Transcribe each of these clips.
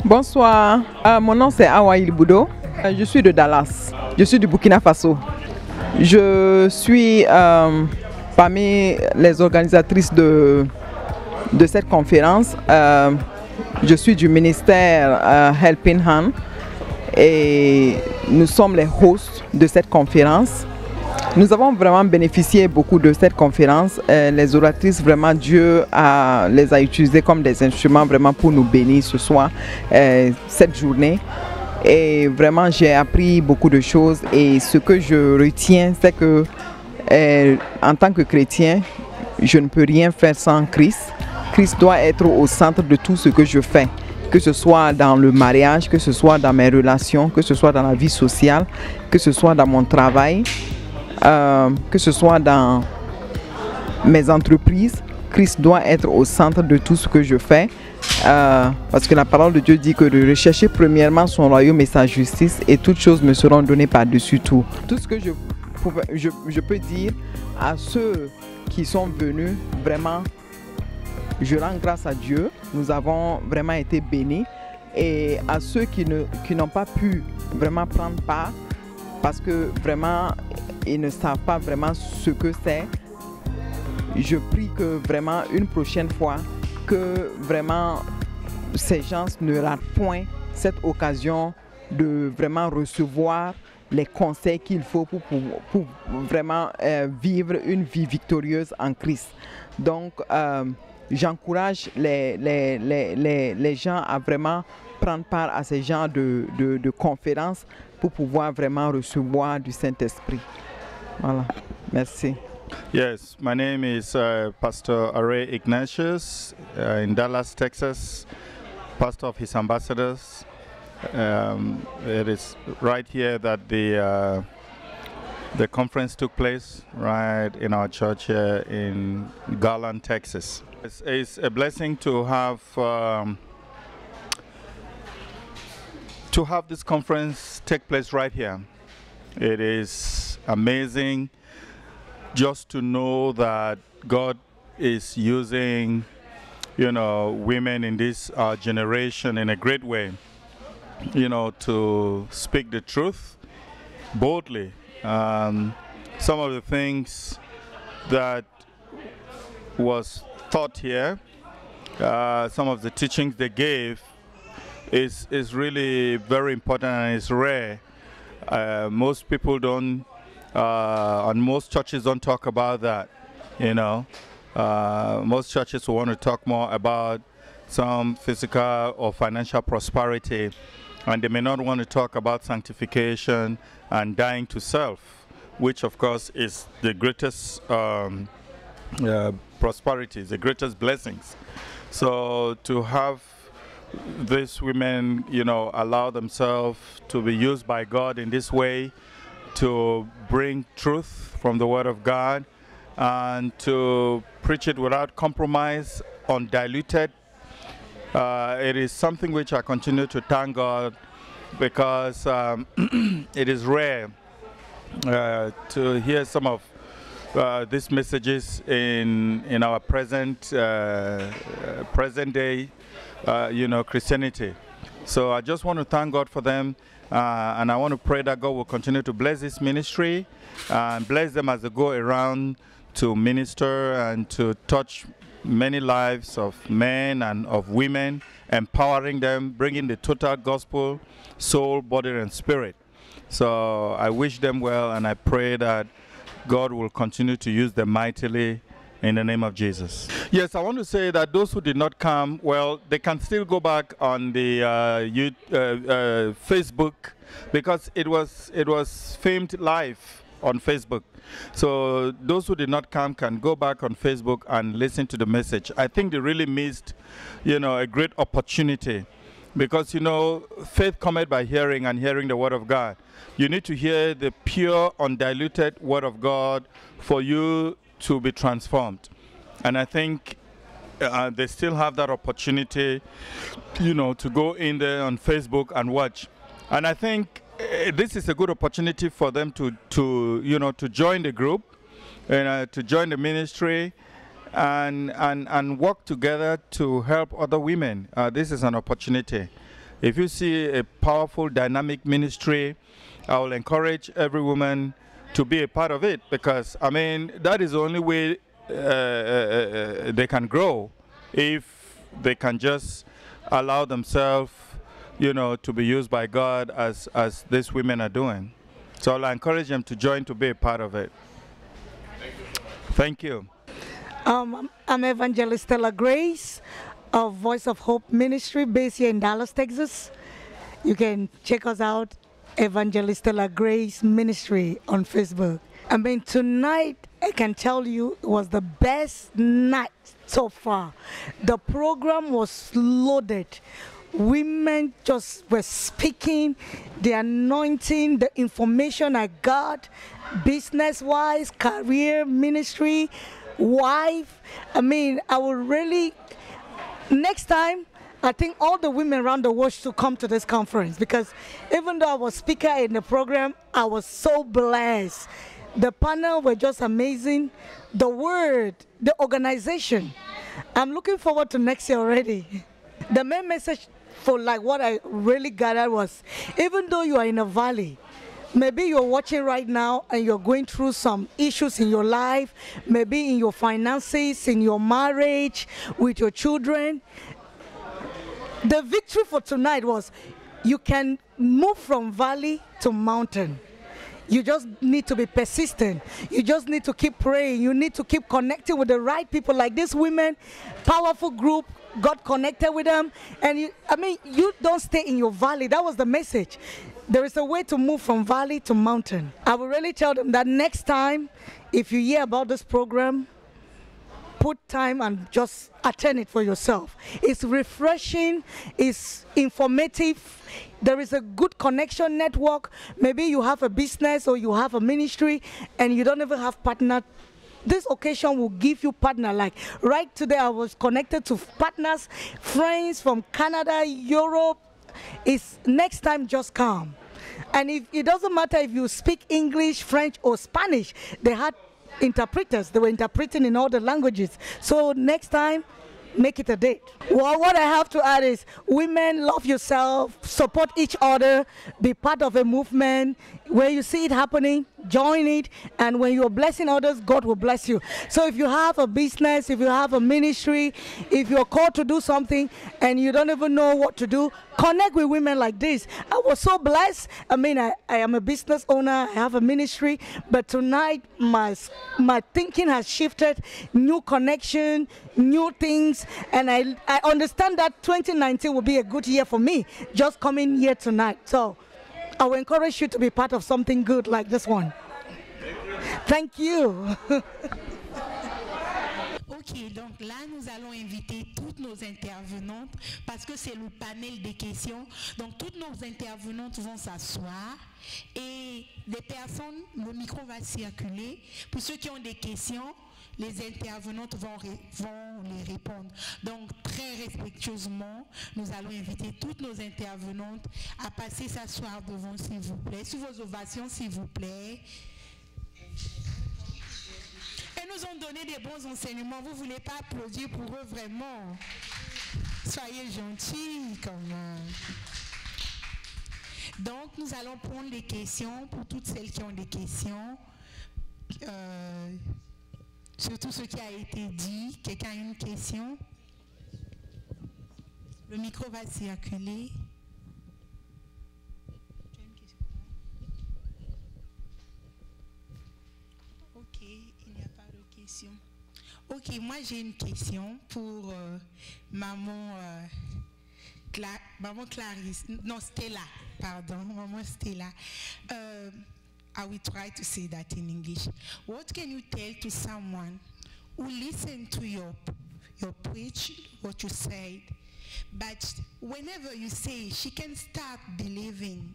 Bonsoir, mon nom c'est Awa Ilboudo, je suis de Dallas, je suis du Burkina Faso. Je suis parmi les organisatrices de cette conférence. Je suis du ministère Helping Hand et nous sommes les hosts de cette conférence. Nous avons vraiment bénéficié beaucoup de cette conférence. Les oratrices, vraiment, Dieu les a utilisées comme des instruments vraiment pour nous bénir ce soir, cette journée. Et vraiment, j'ai appris beaucoup de choses. Et ce que je retiens, c'est que en tant que chrétien, je ne peux rien faire sans Christ. Christ doit être au centre de tout ce que je fais, que ce soit dans le mariage, que ce soit dans mes relations, que ce soit dans la vie sociale, que ce soit dans mon travail. Que ce soit dans mes entreprises, Christ doit être au centre de tout ce que je fais. Parce que la parole de Dieu dit que de rechercher premièrement son royaume et sa justice et toutes choses me seront données par-dessus tout. Tout ce que je peux dire à ceux qui sont venus, vraiment, je rends grâce à Dieu. Nous avons vraiment été bénis. Et à ceux qui n'ont pas pu vraiment prendre part, parce que vraiment, ils ne savent pas vraiment ce que c'est. Je prie que vraiment une prochaine fois, que vraiment ces gens ne ratent point cette occasion de vraiment recevoir les conseils qu'il faut pour vraiment vivre une vie victorieuse en Christ. Donc, j'encourage les gens à vraiment prendre part à ces genres de conférences pour pouvoir vraiment recevoir du Saint-Esprit. Voilà, merci. Yes, my name is Pastor Aray Ignatius in Dallas, Texas, pastor of His Ambassadors. It is right here that the conference took place, right in our church here in Garland, Texas. It's a blessing to have this conference take place right here. It is amazing just to know that God is using, women in this generation in a great way, to speak the truth boldly. Some of the things that was taught here, some of the teachings they gave is really very important and it's rare. Most people don't, and most churches don't talk about that, Most churches want to talk more about some physical or financial prosperity, and they may not want to talk about sanctification and dying to self, which of course is the greatest prosperity, the greatest blessings. So to have these women, allow themselves to be used by God in this way to bring truth from the Word of God and to preach it without compromise, undiluted. It is something which I continue to thank God because it is rare to hear some of these messages in our present day Christianity. So I just want to thank God for them, and I want to pray that God will continue to bless this ministry and bless them as they go around to minister and to touch many lives of men and of women, empowering them, bringing the total gospel, soul, body, and spirit. So I wish them well, and I pray that God will continue to use them mightily in the name of Jesus. Yes, I want to say that those who did not come, well, they can still go back on the Facebook, because it was filmed live on Facebook. So those who did not come can go back on Facebook and listen to the message. I think they really missed, a great opportunity, because, faith cometh by hearing, and hearing the Word of God. You need to hear the pure, undiluted Word of God for you to be transformed. And I think they still have that opportunity, to go in there on Facebook and watch. And I think this is a good opportunity for them to join the group, to join the ministry, and work together to help other women. This is an opportunity. If you see a powerful, dynamic ministry, I will encourage every woman to be a part of it, because, I mean, that is the only way they can grow, if they can just allow themselves, you know, to be used by God as these women are doing. So I'll encourage them to join, to be a part of it. Thank you. I'm Evangelist Stella Grace of Voice of Hope Ministry based here in Dallas, Texas. You can check us out, Evangelist Stella Grace Ministry on Facebook. I mean, tonight, I can tell you, it was the best night so far. The program was loaded. Women just were speaking, the anointing, the information I got, business-wise, career, ministry, wife. I mean, I will really, next time, I think all the women around the world should come to this conference, because even though I was speaker in the program, I was so blessed. The panel were just amazing. The word, the organization. I'm looking forward to next year already. The main message for like what I really gathered was, even though you are in a valley, maybe you're watching right now and you're going through some issues in your life, maybe in your finances, in your marriage, with your children. The victory for tonight was you can move from valley to mountain. You just need to be persistent. You just need to keep praying. You need to keep connecting with the right people, like these women, powerful group, got connected with them. And you don't stay in your valley. That was the message. There is a way to move from valley to mountain. I will really tell them that next time, if you hear about this program, put time and just attend it for yourself. It's refreshing, it's informative, there is a good connection network. Maybe you have a business or you have a ministry and you don't even have partner. This occasion will give you partner. Like right today I was connected to partners, friends from Canada, Europe. It's next time, just come. And if it doesn't matter if you speak English, French or Spanish, they had interpreters. They were interpreting in all the languages. So next time, make it a date. Well, what I have to add is, women, love yourself, support each other, be part of a movement. Where you see it happening, join it, and when you're blessing others, God will bless you. So if you have a business, if you have a ministry, if you're called to do something and you don't even know what to do, connect with women like this. I was so blessed. I mean, I am a business owner, I have a ministry, but tonight my thinking has shifted, new connection, new things, and I understand that 2019 will be a good year for me, just coming here tonight. So I will encourage you to be part of something good like this one. Thank you. Ok, donc là, nous allons inviter toutes nos intervenantes parce que c'est le panel des questions. Donc, toutes nos intervenantes vont s'asseoir et des personnes, le micro va circuler. Pour ceux qui ont des questions, les intervenantes vont les répondre. Donc, très respectueusement, nous allons inviter toutes nos intervenantes à passer s'asseoir devant, s'il vous plaît. Sous vos ovations, s'il vous plaît. Elles nous ont donné des bons enseignements. Vous ne voulez pas applaudir pour eux vraiment? Soyez gentils quand même. Donc, nous allons prendre les questions pour toutes celles qui ont des questions. Surtout ce qui a été dit. Quelqu'un a une question? Le micro va circuler. Ok, il n'y a pas de question. Ok, moi j'ai une question pour maman Clarisse. Non, Stella, pardon, maman Stella. I will try to say that in English. What can you tell to someone who listen to your preach, what you said, but whenever you say she can start believing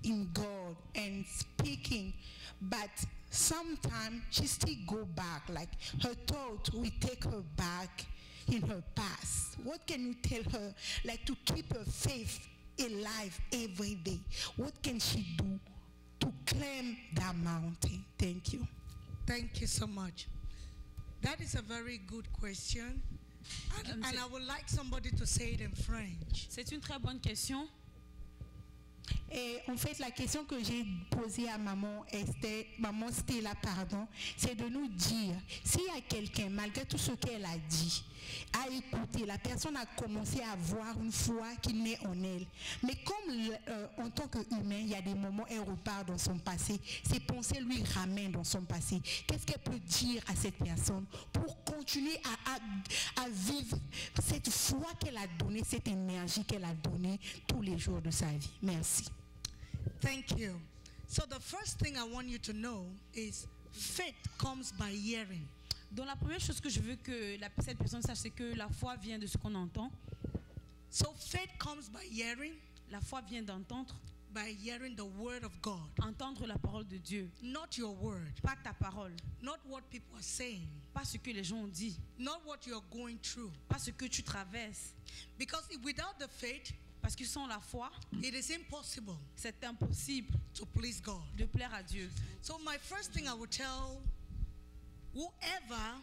in God and speaking, but sometimes she still go back, like her thought will take her back in her past. What can you tell her, like to keep her faith alive every day? What can she do to climb that mountain? Thank you. Thank you so much. That is a very good question. And I would like somebody to say it in French. C'est une très bonne question. Et en fait, la question que j'ai posée à maman Stella, c'est de nous dire, s'il y a quelqu'un, malgré tout ce qu'elle a dit, a écouté, la personne a commencé à avoir une foi qui naît en elle. Mais comme en tant qu'humain, il y a des moments, elle repart dans son passé, ses pensées lui ramènent dans son passé. Qu'est-ce qu'elle peut dire à cette personne pour continuer à vivre cette foi qu'elle a donnée, cette énergie qu'elle a donnée tous les jours de sa vie? Merci. Thank you. So the first thing I want you to know is faith comes by hearing. Donc la première chose que je veux que cette personne sache, c'est que la foi vient de ce qu'on entend. So faith comes by hearing. La foi vient d'entendre. By hearing the word of God. Entendre la parole de Dieu. Not your word. Pas ta parole. Not what people are saying. Pas ce que les gens ont dit. Not what you are going through. Pas ce que tu traverses. Because without the faith, parce que sans la foi, it is impossible. C'est impossible to please God. De plaire à Dieu. So my first thing I would tell whoever,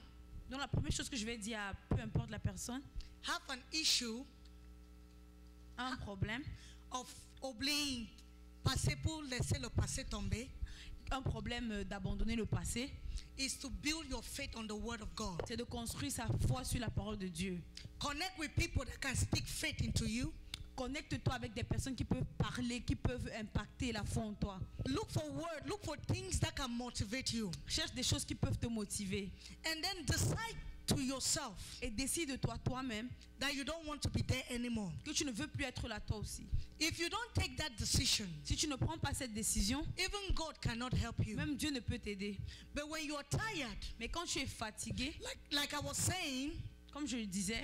donc la première chose que je vais dire à peu importe la personne, have an issue, un problème of oublier, passer pour laisser le passé tomber, un problème d'abandonner le passé, is to build your faith on the word of God. C'est de construire sa foi sur la parole de Dieu. Connect with people that can speak faith into you. Connecte-toi avec des personnes qui peuvent parler, qui peuvent impacter la foi en toi. Look for word, look for things that can motivate you. Cherche des choses qui peuvent te motiver. And then decide to yourself. Et décide toi-même that you don't want to be there anymore. Que tu ne veux plus être là toi aussi. If you don't take that decision, si tu ne prends pas cette décision, even God cannot help you. Même Dieu ne peut t'aider. But when you are tired, mais quand tu es fatigué, like I was saying, comme je le disais,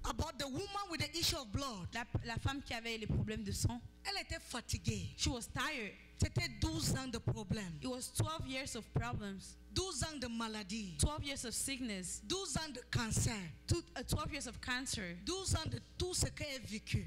about the woman with the issue of blood. La femme qui avait les problèmes de sang. Elle était fatiguée. She was tired. C'était 12 ans de problème. It was 12 years of problems. 12 ans de maladie. 12 years of sickness. 12 ans de cancer. 12 years of cancer. 12 ans de tout ce qu'elle a vécu.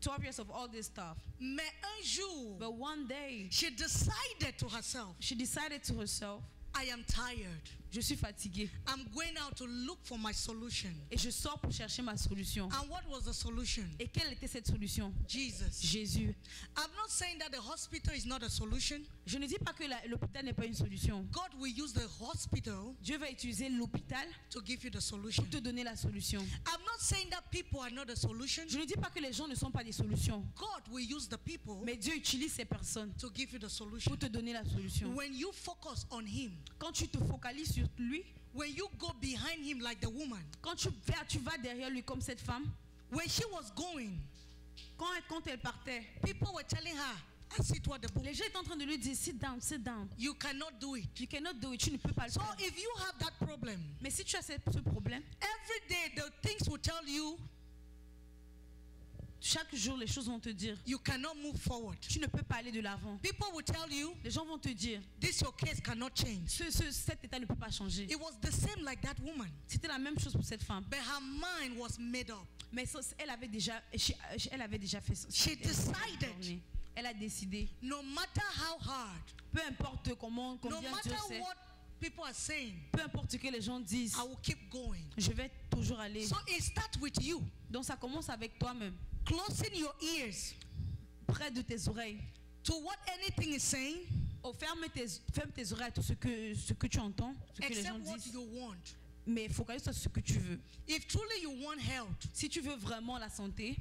12 years of all this stuff. Mais un jour, but one day, she decided to herself. She decided to herself. I am tired. Je suis fatiguée. I'm going out to look for my solution. Et je sors pour chercher ma solution. And what was the solution? Et quelle était cette solution? Jesus. Jésus. I'm not saying that the hospital is not a solution. Je ne dis pas que l'hôpital n'est pas une solution. God will use the hospital. Dieu va utiliser l'hôpital to give you the solution. Pour te donner la solution. I'm not saying that people are not a solution. Je ne dis pas que les gens ne sont pas des solutions. God will use the people. Mais Dieu utilise ces personnes to give you the solution. Pour te donner la solution. When you focus on him. Quand tu te focalises sur lui. When you go behind him like the woman. Quand tu vas derrière lui comme cette femme. When she was going. Quand elle partait. People were telling her. Assis-toi debout. Les gens étaient en train de lui dire sit down, sit down. You cannot do it. You cannot do it. Tu ne peux pas le faire. So if you have that problem. Mais si tu as ce problème. Every day the things will tell you. Chaque jour, les choses vont te dire. You cannot move forward. Tu ne peux pas aller de l'avant. People will tell you. Les gens vont te dire. This your case cannot change. Cet état ne peut pas changer. It was the same like that woman. C'était la même chose pour cette femme. But her mind was made up. Mais elle avait déjà fait ça. She decided. Elle a décidé. No matter how hard. Peu importe combien no dur matter c'est. What people are saying. Peu importe ce que les gens disent. I will keep going. Je vais toujours aller. So it starts with you. Donc ça commence avec toi-même. Closing your ears. Près de tes oreilles. To what anything is saying. Ferme tes oreilles à tout ce que tu entends, ce que les gens disent. What you want. Mais focalise-toi sur ce que tu veux. If truly you want health. Si tu veux vraiment la santé.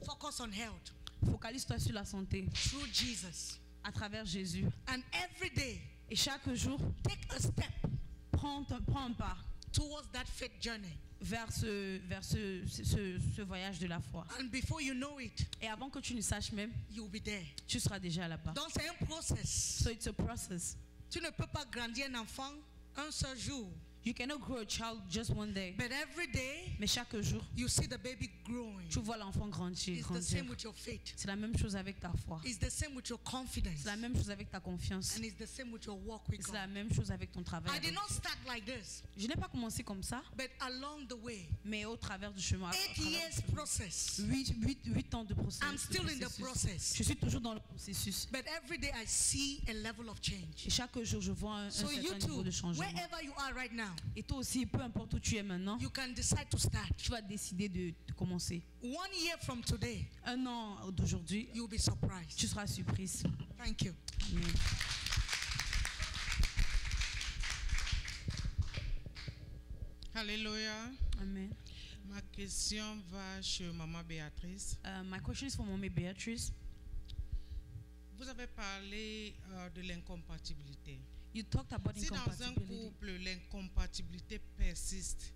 Focus on health. Focalise-toi sur la santé. Through Jesus. À travers Jésus. And every day. Et chaque jour. Take a step. Prends un pas. Towards that faith journey. Vers ce voyage de la foi. And before you know it, et avant que tu ne saches même, you'll be there. Tu seras déjà là-bas. Donc c'est un process. So it's a process. Tu ne peux pas grandir un enfant un seul jour. You cannot grow a child just one day. But every day, mais chaque jour, you see the baby growing. Tu vois l'enfant grandir. It's the same with your faith. C'est la même chose avec ta foi. It's the same with your confidence. C'est la même chose avec ta confiance. And it's the same with your walk with God. C'est la même chose avec ton travail. I did not start like this. Je n'ai pas commencé comme ça. But along the way. Mais au travers du chemin. 8 years process. 8 ans de processus. I'm still in the process. Je suis toujours dans le processus. But every day I see a level of change. Et chaque jour je vois un certain niveau de changement. Wherever you are right now. Et toi aussi, peu importe où tu es maintenant, you can decide to start. tu vas décider de commencer. 1 year from today, 1 an d'aujourd'hui, you'll be surprised. tu seras surprise. Thank you. Amen. Alléluia. Amen. Ma question va chez Maman Béatrice. My question is for Mommy Beatrice. Vous avez parlé de l'incompatibilité. You talked about Si dans un incompatibility. couple, l'incompatibilité persiste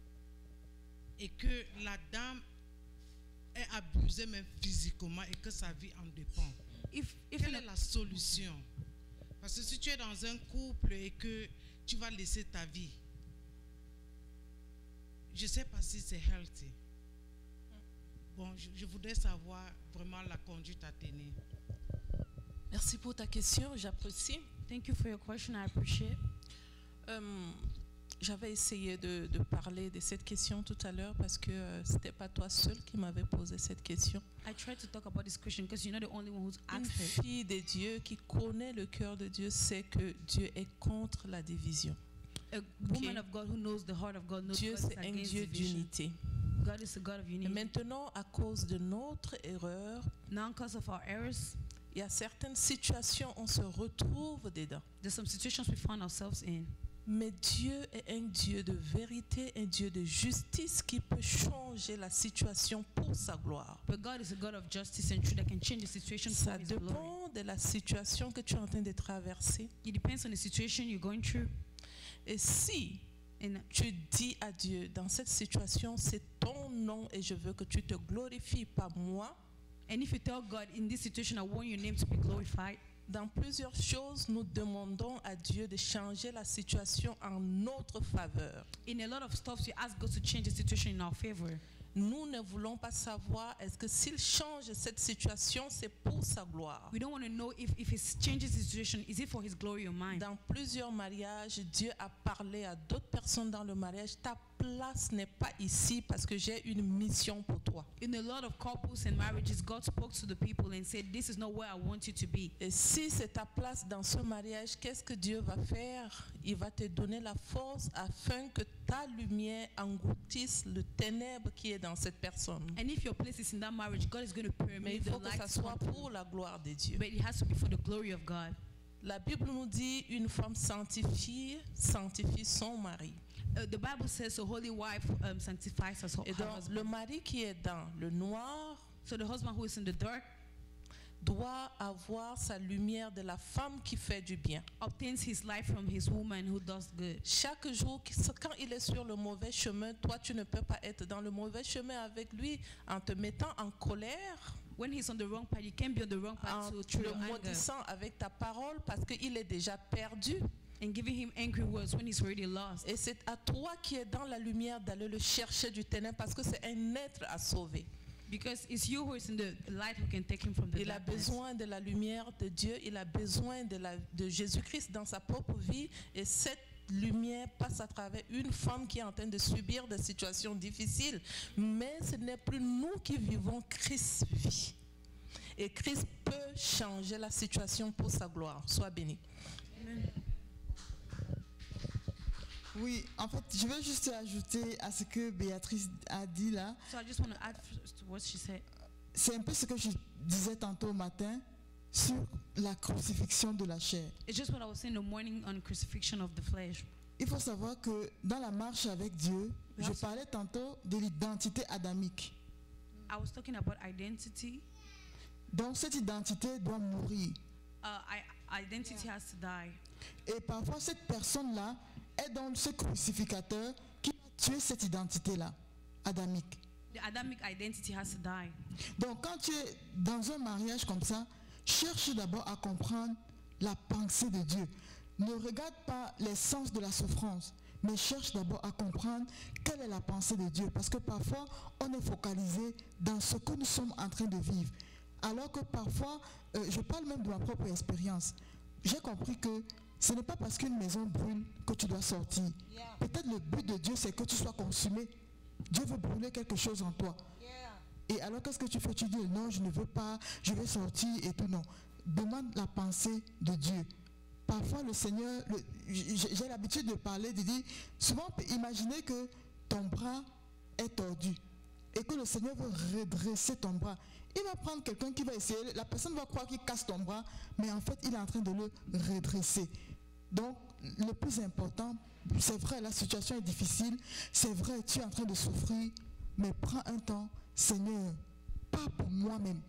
et que la dame est abusée même physiquement et que sa vie en dépend, If quelle est la solution? Parce que si tu es dans un couple et que tu vas laisser ta vie, je ne sais pas si c'est healthy. Bon, je voudrais savoir vraiment la conduite à tenir. Merci pour ta question, j'apprécie. Thank you for your question, I appreciate. J'avais essayé de parler de cette question tout à l'heure parce que ce n'était pas toi seul qui m'avais posé cette question. I tried to talk about this question because you're not the only one who's Une asked it. fille de Dieu qui connaît le cœur de Dieu sait que Dieu est contre la division. A woman of God who knows the heart of God knows Dieu, God is c'est un against Dieu division. d'unité. God is a God of Et unity. maintenant, à cause de notre erreur, Now, because of our errors, il y a certaines situations, on se retrouve dedans. there's some situations we found ourselves in. Mais Dieu est un Dieu de vérité, un Dieu de justice qui peut changer la situation pour sa gloire. But God is a God of justice and truth that can change the situation Ça for His glory. dépend de la situation que tu es en train de traverser. It depends on the situation you're going through. Et si And tu dis à Dieu, dans cette situation, c'est ton nom et je veux que tu te glorifies, pas moi. if you tell God, in this situation, I want your name to be glorified, Dans plusieurs choses, nous demandons à Dieu de changer la situation en notre faveur. in a lot of stuff, we ask God to change the situation in our favor. Nous ne voulons pas savoir est-ce que s'il change cette situation, c'est pour sa gloire. We don't want to know if He changes the situation, is it for His glory or mine? Dans plusieurs mariages, Dieu a parlé à d'autres personnes dans le mariage. Ta place n'est pas ici parce que j'ai une mission pour toi. In a lot of couples and marriages, God spoke to the people and said, this is not where I want you to be. Et si c'est ta place dans ce mariage, qu'est-ce que Dieu va faire? Il va te donner la force afin que ta lumière engloutisse le ténèbre qui est dans cette personne. And if your place is in that marriage, God is going to Mais permit il the faut que ça light to soit come through. pour la gloire de Dieu. But it has to be for the glory of God. La Bible nous dit une femme sanctifie son mari. The Bible says a holy wife sanctifies her Et donc husband. le mari qui est dans le noir So the husband who is in the dark doit avoir sa lumière de la femme qui fait du bien. obtains his life from his woman who does good. Chaque jour, quand il est sur le mauvais chemin, toi tu ne peux pas être dans le mauvais chemin avec lui en te mettant en colère, When he's on the wrong path, you can't be on the wrong en path through le your anger maudissant avec ta parole parce qu'il est déjà perdu. and giving him angry words when he's already lost. Et c'est à toi qui es dans la lumière d'aller le chercher du ténèbre parce que c'est un être à sauver. Because it's you who is in the light who can take him from the Il a darkness. besoin de la lumière de Dieu, il a besoin de Jésus-Christ dans sa propre vie et cette lumière passe à travers une femme qui est en train de subir des situations difficiles. Mais ce n'est plus nous qui vivons, Christ vit. Et Christ peut changer la situation pour sa gloire. Sois béni. Oui, en fait, je veux juste ajouter à ce que Béatrice a dit là. So I just want to add to what she said. C'est un peu ce que je disais tantôt au matin sur la crucifixion de la chair. It's just what I was saying in the morning on crucifixion of the flesh. Il faut savoir que dans la marche avec Dieu, je parlais tantôt de l'identité adamique. I was talking about identity. Donc cette identité doit mourir. Identity has to die. Et parfois cette personne-là est dans ce crucificateur qui va tuer cette identité-là, adamique. The Adamic identity has to die. Donc quand tu es dans un mariage comme ça, cherche d'abord à comprendre la pensée de Dieu. Ne regarde pas l'essence de la souffrance, mais cherche d'abord à comprendre quelle est la pensée de Dieu. Parce que parfois, on est focalisé dans ce que nous sommes en train de vivre. Alors que parfois, je parle même de ma propre expérience. J'ai compris que ce n'est pas parce qu'une maison brûle que tu dois sortir. Peut-être le but de Dieu, c'est que tu sois consumé. Dieu veut brûler quelque chose en toi. Et alors, qu'est-ce que tu fais? Tu dis, non, je ne veux pas, je vais sortir et tout. Non. Demande la pensée de Dieu. parfois le Seigneur, j'ai l'habitude de parler, de dire, souvent on peut imaginer que ton bras est tordu et que le Seigneur veut redresser ton bras. Il va prendre quelqu'un qui va essayer, la personne va croire qu'il casse ton bras, mais en fait il est en train de le redresser. Donc le plus important, c'est vrai, la situation est difficile, c'est vrai, tu es en train de souffrir, mais prends un temps, Seigneur, pas pour moi-même,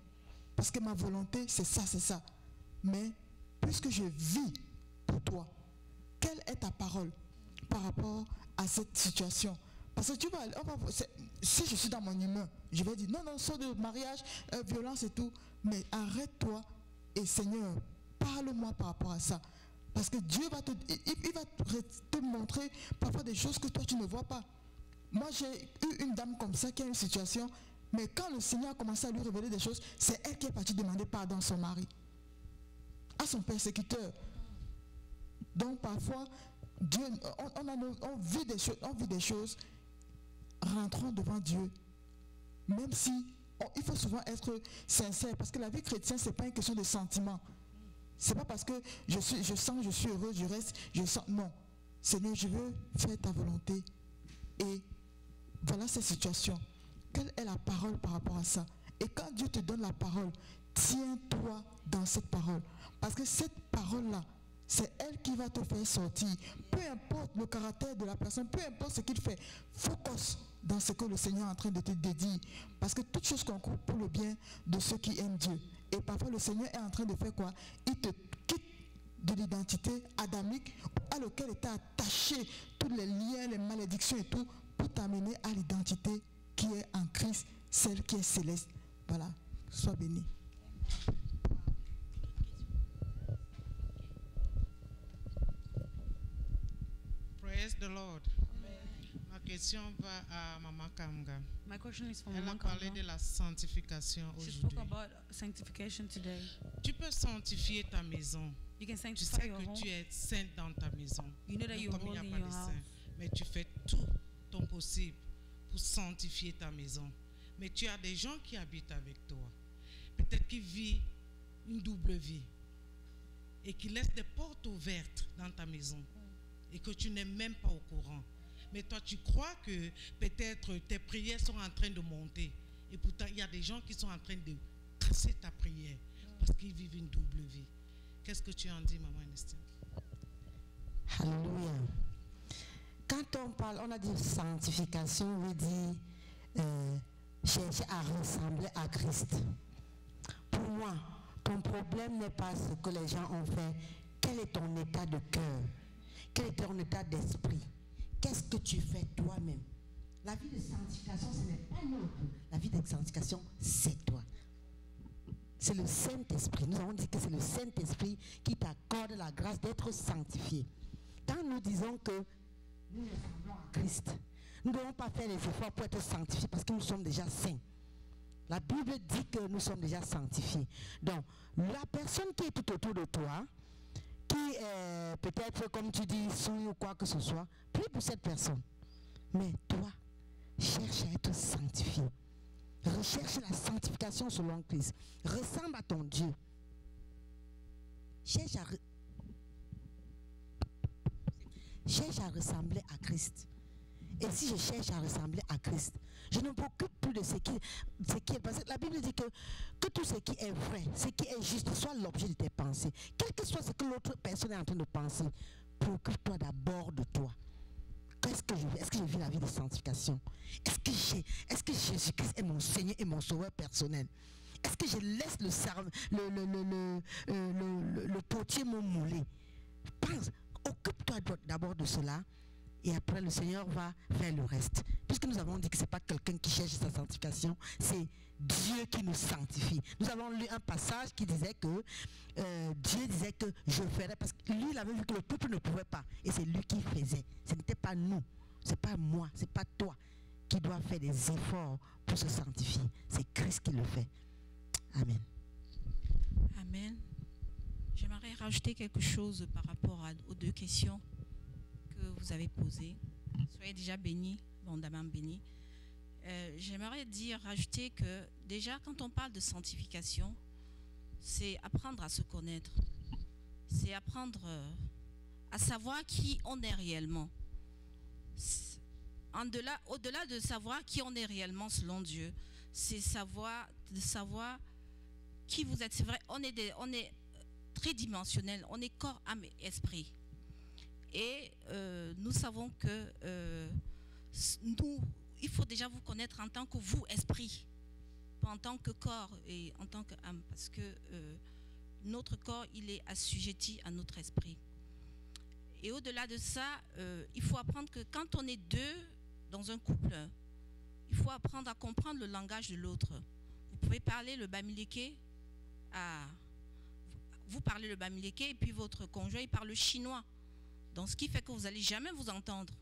parce que ma volonté c'est ça, mais puisque je vis pour toi, quelle est ta parole par rapport à cette situation? Parce que tu vas, si je suis dans mon humain, je vais dire non, sors de mariage, violence et tout, mais arrête-toi et Seigneur, parle-moi par rapport à ça. Parce que Dieu va te montrer parfois des choses que toi tu ne vois pas. Moi j'ai eu une dame comme ça qui a une situation, mais quand le Seigneur a commencé à lui révéler des choses, c'est elle qui est partie demander pardon à son mari, à son persécuteur. Donc parfois, Dieu, on vit des choses, rentrons devant Dieu, même si il faut souvent être sincère, parce que la vie chrétienne, ce n'est pas une question de sentiment. C'est pas parce que je sens que je suis heureux, je reste, je sens. Non. Seigneur, je veux faire ta volonté. Et voilà cette situation. Quelle est la parole par rapport à ça? Et quand Dieu te donne la parole, tiens-toi dans cette parole. Parce que cette parole-là, c'est elle qui va te faire sortir. Peu importe le caractère de la personne, peu importe ce qu'il fait, focus dans ce que le Seigneur est en train de te dédier. Parce que toute chose concourt pour le bien de ceux qui aiment Dieu. Et parfois le Seigneur est en train de faire quoi? Il te quitte de l'identité adamique à laquelle étaient attachés tous les liens, les malédictions et tout, pour t'amener à l'identité qui est en Christ, celle qui est céleste. Voilà, sois béni. Praise the Lord. Ma question va à Maman Kamga. My question is from Elle a Maman parlé Kamga. de la sanctification She spoke aujourd'hui. about sanctification today. Tu peux sanctifier ta maison. You can Tu sanctify sais your que home. tu es sainte dans ta maison. You know that Même you're comme il n'y a holy pas in de your saint. house. Mais tu fais tout ton possible pour sanctifier ta maison. Mais tu as des gens qui habitent avec toi. Peut-être qu'ils vivent une double vie. Et qui laissent des portes ouvertes dans ta maison. Et que tu n'es même pas au courant. Mais toi, tu crois que peut-être tes prières sont en train de monter. Et pourtant, il y a des gens qui sont en train de casser ta prière. Parce qu'ils vivent une double vie. Qu'est-ce que tu en dis, Maman Ernestine? Alléluia. Quand on parle, on a dit sanctification, veut dire chercher à ressembler à Christ. Pour moi, ton problème n'est pas ce que les gens ont fait. Quel est ton état de cœur? Quel est ton état d'esprit? Qu'est-ce que tu fais toi-même? La vie de sanctification, ce n'est pas l'autre. La vie de sanctification, c'est toi. C'est le Saint-Esprit. Nous avons dit que c'est le Saint-Esprit qui t'accorde la grâce d'être sanctifié. Quand nous disons que nous ressemblons à Christ, nous ne devons pas faire les efforts pour être sanctifiés parce que nous sommes déjà saints. La Bible dit que nous sommes déjà sanctifiés. Donc, la personne qui est tout autour de toi, qui est peut-être, comme tu dis, souille ou quoi que ce soit, prie pour cette personne. Mais toi, cherche à être sanctifié. Recherche la sanctification selon Christ. Ressemble à ton Dieu. Cherche à ressembler à Christ. Et si je cherche à ressembler à Christ, je ne m'occupe plus de ce qui est. Parce que la Bible dit que tout ce qui est vrai, ce qui est juste, soit l'objet de tes pensées. Quel que soit ce que l'autre personne est en train de penser, préoccupe-toi d'abord de toi. Est-ce que je vis la vie de sanctification? Est-ce que Jésus-Christ est mon Seigneur et mon Sauveur personnel? Est-ce que je laisse le potier me mouler? Pense, occupe-toi d'abord de cela. Et après, le Seigneur va faire le reste. Puisque nous avons dit que ce n'est pas quelqu'un qui cherche sa sanctification, c'est Dieu qui nous sanctifie. Nous avons lu un passage qui disait que Dieu disait que je ferais, parce que lui, il avait vu que le peuple ne pouvait pas. Et c'est lui qui faisait. Ce n'était pas nous, ce n'est pas moi, ce n'est pas toi qui dois faire des efforts pour se sanctifier. C'est Christ qui le fait. Amen. Amen. J'aimerais rajouter quelque chose par rapport aux deux questions que vous avez posées. Soyez déjà bénis, abondamment bénis. J'aimerais rajouter que déjà quand on parle de sanctification, c'est apprendre à se connaître. c'est apprendre à savoir qui on est réellement. Au-delà de savoir qui on est réellement selon Dieu, c'est de savoir qui vous êtes. C'est vrai, on est tridimensionnel, on est corps, âme et esprit. Et nous savons que il faut déjà vous connaître en tant que vous, esprit, pas en tant que corps et en tant qu'âme, parce que notre corps, il est assujetti à notre esprit. Et au-delà de ça, il faut apprendre que quand on est deux dans un couple, il faut apprendre à comprendre le langage de l'autre. Vous pouvez parler le bamileke vous parlez le bamileke et puis votre conjoint il parle le chinois. Donc ce qui fait que vous n'allez jamais vous entendre.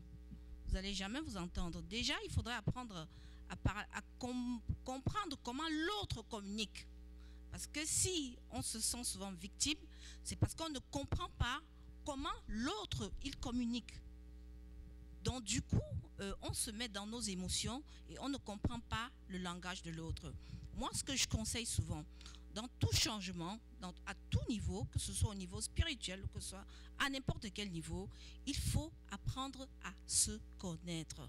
Vous n'allez jamais vous entendre. Déjà, il faudrait apprendre à comprendre comment l'autre communique. Parce que si on se sent souvent victime, c'est parce qu'on ne comprend pas comment l'autre il communique. Donc du coup, on se met dans nos émotions et on ne comprend pas le langage de l'autre. Moi, ce que je conseille souvent, dans tout changement, à tout niveau, que ce soit au niveau spirituel ou que ce soit à n'importe quel niveau, il faut apprendre à se connaître.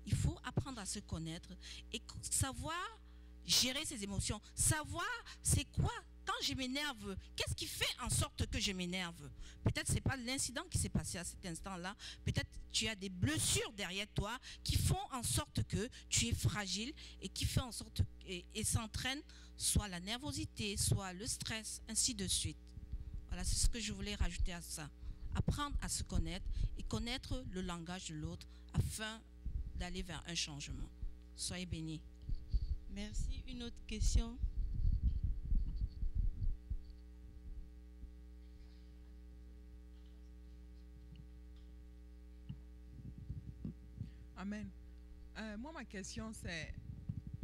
Il faut apprendre à se connaître et savoir gérer ses émotions. Savoir c'est quoi, quand je m'énerve, qu'est-ce qui fait en sorte que je m'énerve? Peut-être ce n'est pas l'incident qui s'est passé à cet instant-là. Peut-être tu as des blessures derrière toi qui font en sorte que tu es fragile et qui fait en sorte et s'entraîne soit la nervosité, soit le stress, ainsi de suite. Voilà, c'est ce que je voulais rajouter à ça. Apprendre à se connaître et connaître le langage de l'autre afin d'aller vers un changement. Soyez bénis. Merci. Une autre question? Amen. Moi, ma question, c'est,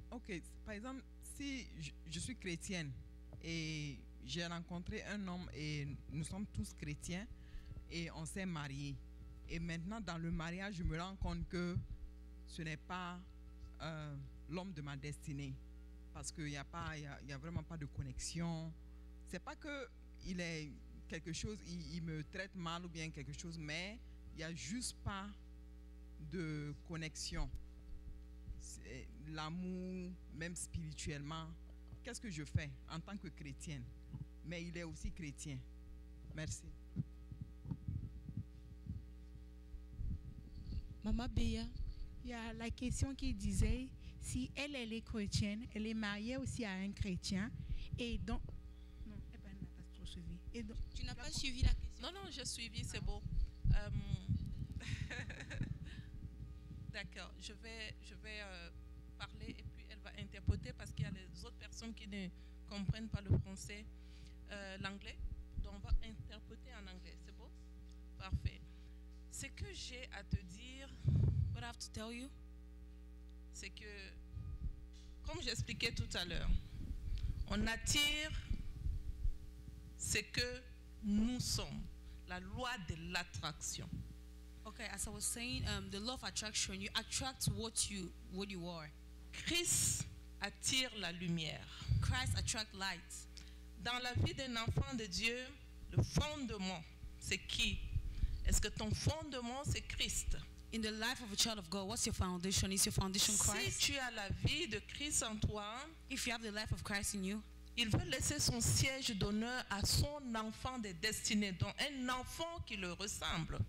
ok, par exemple, si je suis chrétienne et j'ai rencontré un homme et nous sommes tous chrétiens et on s'est mariés. Et maintenant, dans le mariage, je me rends compte que ce n'est pas l'homme de ma destinée. Parce qu'il n'y a vraiment pas de connexion. C'est pas qu'il est quelque chose, il me traite mal ou bien quelque chose, mais il n'y a juste pas de connexion. L'amour, même spirituellement. Qu'est-ce que je fais en tant que chrétienne? Mais il est aussi chrétien. Merci. Maman Béa, il y a la question qui disait si elle est chrétienne, elle est mariée aussi à un chrétien et donc non, elle n'a pas trop suivi. Et donc, tu n'as pas suivi la question? Non, j'ai suivi, c'est beau. D'accord, je vais parler et puis elle va interpréter parce qu'il y a les autres personnes qui ne comprennent pas le français, l'anglais. Donc on va interpréter en anglais, c'est beau? Parfait. Ce que j'ai à te dire, what I have to tell you, c'est que, comme j'expliquais tout à l'heure, on attire ce que nous sommes, la loi de l'attraction. Okay, as I was saying, the law of attraction, you attract what you are. Christ attire la lumière. Christ attract light. Dans la vie d'un enfant de Dieu, le fondement, c'est qui? Est-ce que ton fondement, c'est Christ? In the life of a child of God, what's your foundation? Is your foundation Christ? Si tu as la vie de Christ en toi, if you have the life of Christ in you, il veut laisser son siège d'honneur à son enfant de destinée, donc un enfant qui le ressemble.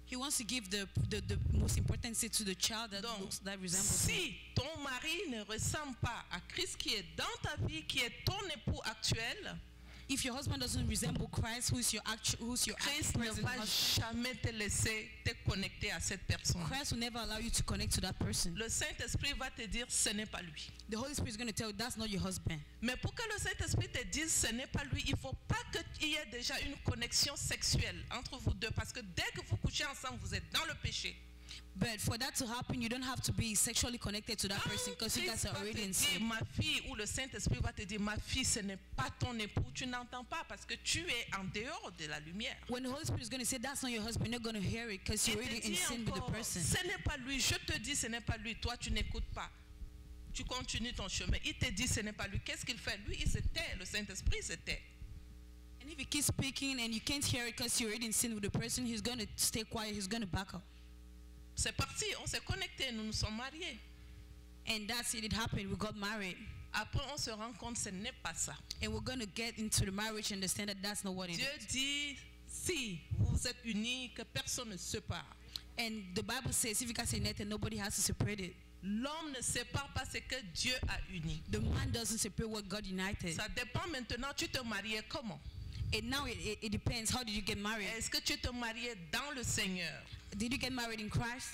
He wants to give the most important seat to the child that resembles him. Si ton mari ne ressemble pas à Christ qui est dans ta vie, qui est ton époux actuel, if your husband doesn't resemble Christ, who's your Christ ne va jamais te laisser te connecter à cette personne. Christ will never allow you to connect to that person. Le Saint-Esprit va te dire ce n'est pas lui. The Holy Spirit is going to tell you that's not your husband. Mais pour que le Saint-Esprit te dise ce n'est pas lui, il faut pas qu'il y ait déjà une connexion sexuelle entre vous deux, parce que dès que vous couchez ensemble, vous êtes dans le péché. But for that to happen, you don't have to be sexually connected to that person because you guys are already in sin. Ma fille, ou le Saint-Esprit va te dire, ma fille, ce n'est pas ton époux. Tu n'entends pas parce que tu es en dehors de la lumière. When the Holy Spirit is going to say that's not your husband, you're not going to hear it because you're already in sin with the person. Ce n'est pas lui. Je te dis, ce n'est pas lui. Toi, tu n'écoutes pas. Tu continues ton chemin. Il te dit, ce n'est pas lui. Qu'est-ce qu'il fait? Lui, il se tait. Le Saint-Esprit se tait. And if he keeps speaking and you can't hear it because you're already in sin with the person, he's going to stay quiet, he's going to back up. C'est parti, on s'est connecté, nous nous sommes mariés. And that's it, it happened, we got married. Après, on se rend compte que ce n'est pas ça. And we're going to get into the marriage and understand that that's not what it Dieu is. dit, si vous êtes unis, que personne ne se sépare. And the Bible says, if you guys are united, nobody has to separate it. L'homme ne sépare pas ce que Dieu a uni. The man doesn't separate what God united. Ça dépend maintenant, tu te mariais comment? And now it depends, how did you get married? Est-ce que tu te mariais dans le Seigneur? Did you get married in Christ?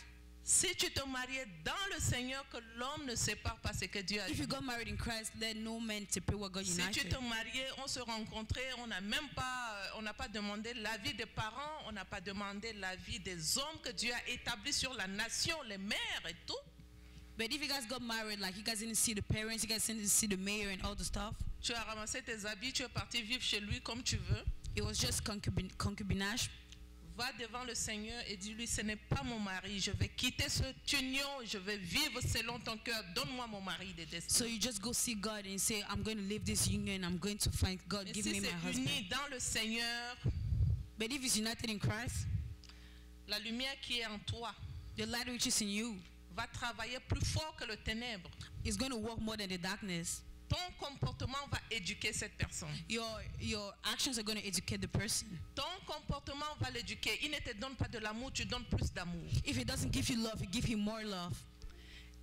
Si tu te mariais dans le Seigneur, que l'homme ne sépare pas ce que Dieu a If uni. you got married in Christ, then no man separate what God Si tu united. te mariais, on se rencontrait, on n'a pas demandé l'avis des parents, on n'a pas demandé l'avis des hommes que Dieu a établis sur la nation, les mères et tout. But if you guys got married, like you guys didn't see the parents, you guys didn't see the mayor and all the stuff. Tu as ramassé tes habits, tu es parti vivre chez lui comme tu veux. It was just concubinage. Va devant le Seigneur et dis-lui, ce n'est pas mon mari, je vais quitter cette union, je vais vivre selon ton cœur, donne-moi mon mari de destin. So you just go see God and say, I'm going to leave this union, I'm going to find God, Mais give si me my c'est husband. uni dans le Seigneur, But if it's united in Christ, la lumière qui est en toi the light which is in you va travailler plus fort que le ténèbre. is going to work more than the darkness. Ton comportement va éduquer cette personne. Your actions are going to educate the person. Ton comportement va l'éduquer. Il ne te donne pas de l'amour, tu donnes plus d'amour. If he doesn't give you love, he give you more love.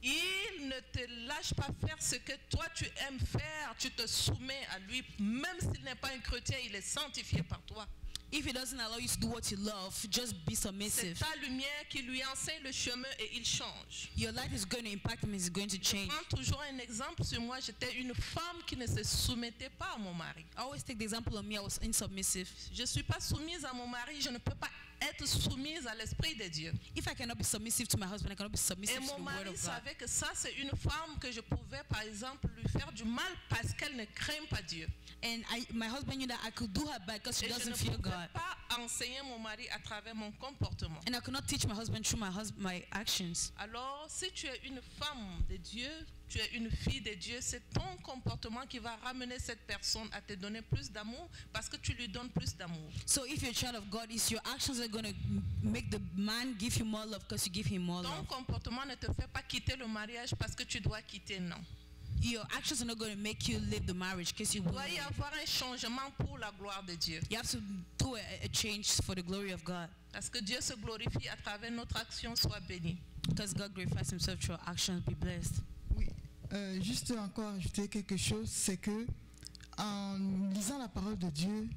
Il ne te lâche pas faire ce que toi tu aimes faire. Tu te soumets à lui. Même s'il n'est pas un chrétien, il est sanctifié par toi. If he doesn't allow you to do what you love, just be C'est submissive. ta lumière qui lui enseigne le chemin et il change. Your light is going to impact him, he's going to Je change. prends toujours un exemple sur moi. J'étais une femme qui ne se soumettait pas à mon mari. I always take the example of me, I was insubmissive. Je ne suis pas soumise à mon mari. Je ne peux pas être soumise à l'Esprit de Dieu. If I cannot be submissive to my husband, I cannot be Et submissive to mon the word mari of God. savait que ça, c'est une femme que je pouvais, par exemple, lui faire du mal parce qu'elle ne craint pas Dieu. And my husband knew that I could do her bad because she Et je doesn't ne fear pouvais God. pas enseigner mon mari à travers mon comportement. And I could not teach my husband through my actions. Alors, si tu es une femme de Dieu, tu es une fille de Dieu, c'est ton comportement qui va ramener cette personne à te donner plus d'amour parce que tu lui donnes plus d'amour. So if you're a child of God, it's your actions that are going to make the man give you more love because you give him more Ton love. comportement ne te fait pas quitter le mariage parce que tu dois quitter, non. Your actions are not going to make you leave the marriage because you Il will. doit y avoir un changement pour la gloire de Dieu. You have to do a change for the glory of God. Parce que Dieu se glorifie à travers notre action, soit béni. Because God glorifies himself through our actions. Be blessed. Oui, juste encore ajouter quelque chose, c'est que en lisant la parole de Dieu,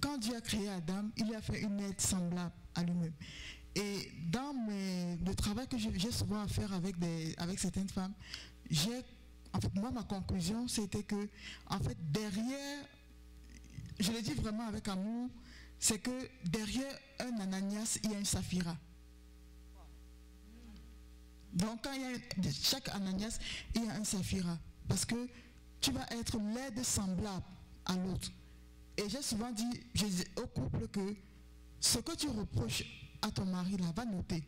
quand Dieu a créé Adam, il lui a fait une aide semblable à lui-même. Et dans le travail que j'ai souvent à faire avec certaines femmes, en fait, moi, ma conclusion, c'était que, en fait, derrière, je le dis vraiment avec amour, c'est que derrière un Ananias, il y a un Saphira. Donc, quand il y a chaque Ananias, il y a un Saphira. Parce que tu vas être l'aide semblable à l'autre. Et j'ai souvent dit au couple que ce que tu reproches à ton mari, là, va noter.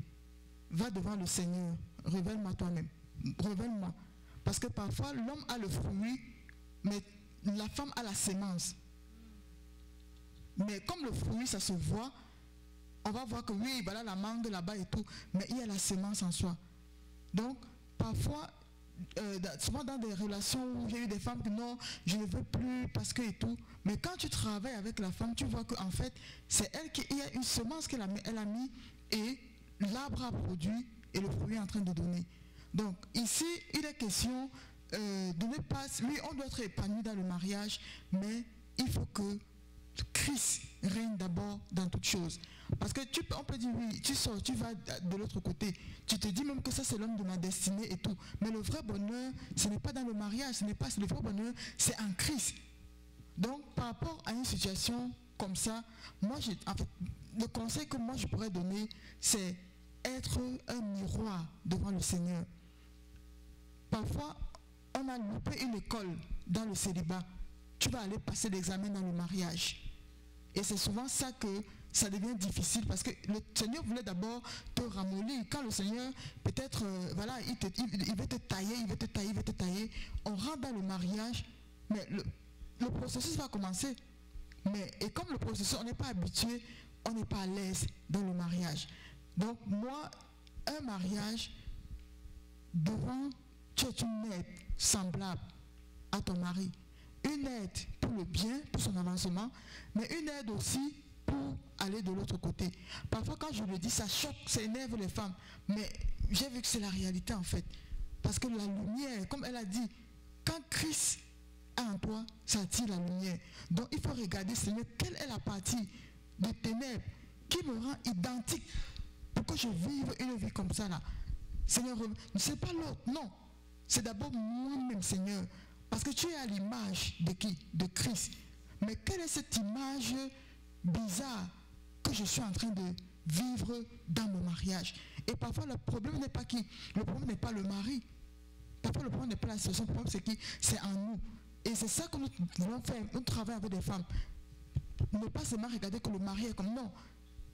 Va devant le Seigneur. Révèle-moi toi-même. Révèle-moi. Parce que parfois, l'homme a le fruit, mais la femme a la sémence. Mais comme le fruit, ça se voit, on va voir que oui, voilà la mangue là-bas et tout, mais il y a la sémence en soi. Donc, parfois, souvent dans des relations où j'ai eu des femmes que non, je ne veux plus parce que et tout, mais quand tu travailles avec la femme, tu vois qu'en fait, c'est elle qui, il y a une semence qu'elle a mis et l'arbre a produit et le fruit est en train de donner. Donc, ici, il est question de ne pas... Oui, on doit être épanoui dans le mariage, mais il faut que Christ règne d'abord dans toutes choses. Parce que on peut dire, oui, tu sors, tu vas de l'autre côté. Tu te dis même que ça, c'est l'homme de ma destinée et tout. Mais le vrai bonheur, ce n'est pas dans le mariage, le vrai bonheur, c'est en Christ. Donc, par rapport à une situation comme ça, moi, en fait, le conseil que moi, je pourrais donner, c'est être un miroir devant le Seigneur. Parfois, on a loupé une école dans le célibat. Tu vas aller passer l'examen dans le mariage. Et c'est souvent ça que ça devient difficile parce que le Seigneur voulait d'abord te ramollir. Quand le Seigneur, peut-être, voilà, il veut te tailler, on rentre dans le mariage, mais le processus va commencer. Et comme le processus, on n'est pas habitué, on n'est pas à l'aise dans le mariage. Donc moi, un mariage, devant, tu es une aide semblable à ton mari. Une aide pour le bien, pour son avancement, mais une aide aussi pour aller de l'autre côté. Parfois quand je le dis, ça choque, ça énerve les femmes. Mais j'ai vu que c'est la réalité en fait. Parce que la lumière, comme elle a dit, quand Christ est en toi, ça attire la lumière. Donc il faut regarder, Seigneur, quelle est la partie des ténèbres qui me rend identique pour que je vive une vie comme ça là. Seigneur, ce n'est pas l'autre, non. C'est d'abord moi-même, Seigneur. Parce que tu es à l'image de qui? De Christ. Mais quelle est cette image bizarre que je suis en train de vivre dans mon mariage? Et parfois le problème n'est pas qui? Le problème n'est pas le mari. Parfois le problème n'est pas la situation, le problème c'est qui? C'est en nous. Et c'est ça que nous devons faire, nous travaillons avec des femmes. Ne pas seulement regarder que le mari est comme non.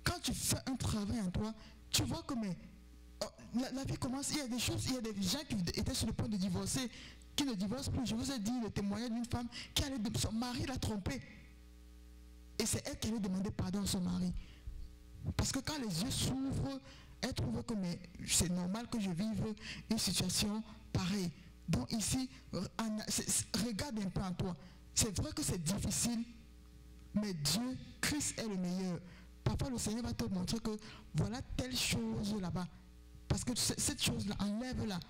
Quand tu fais un travail en toi, tu vois que la vie commence, il y a des choses, il y a des gens qui étaient sur le point de divorcer, qui ne divorcent plus. Je vous ai dit le témoignage d'une femme qui allait, son mari l'a trompée. Et c'est elle qui allait demander pardon à son mari. Parce que quand les yeux s'ouvrent, elle trouve que c'est normal que je vive une situation pareille. Donc ici, regarde un peu en toi. C'est vrai que c'est difficile, mais Dieu, Christ est le meilleur. Parfois le Seigneur va te montrer que voilà telle chose là-bas. Parce que cette chose-là, enlève-la.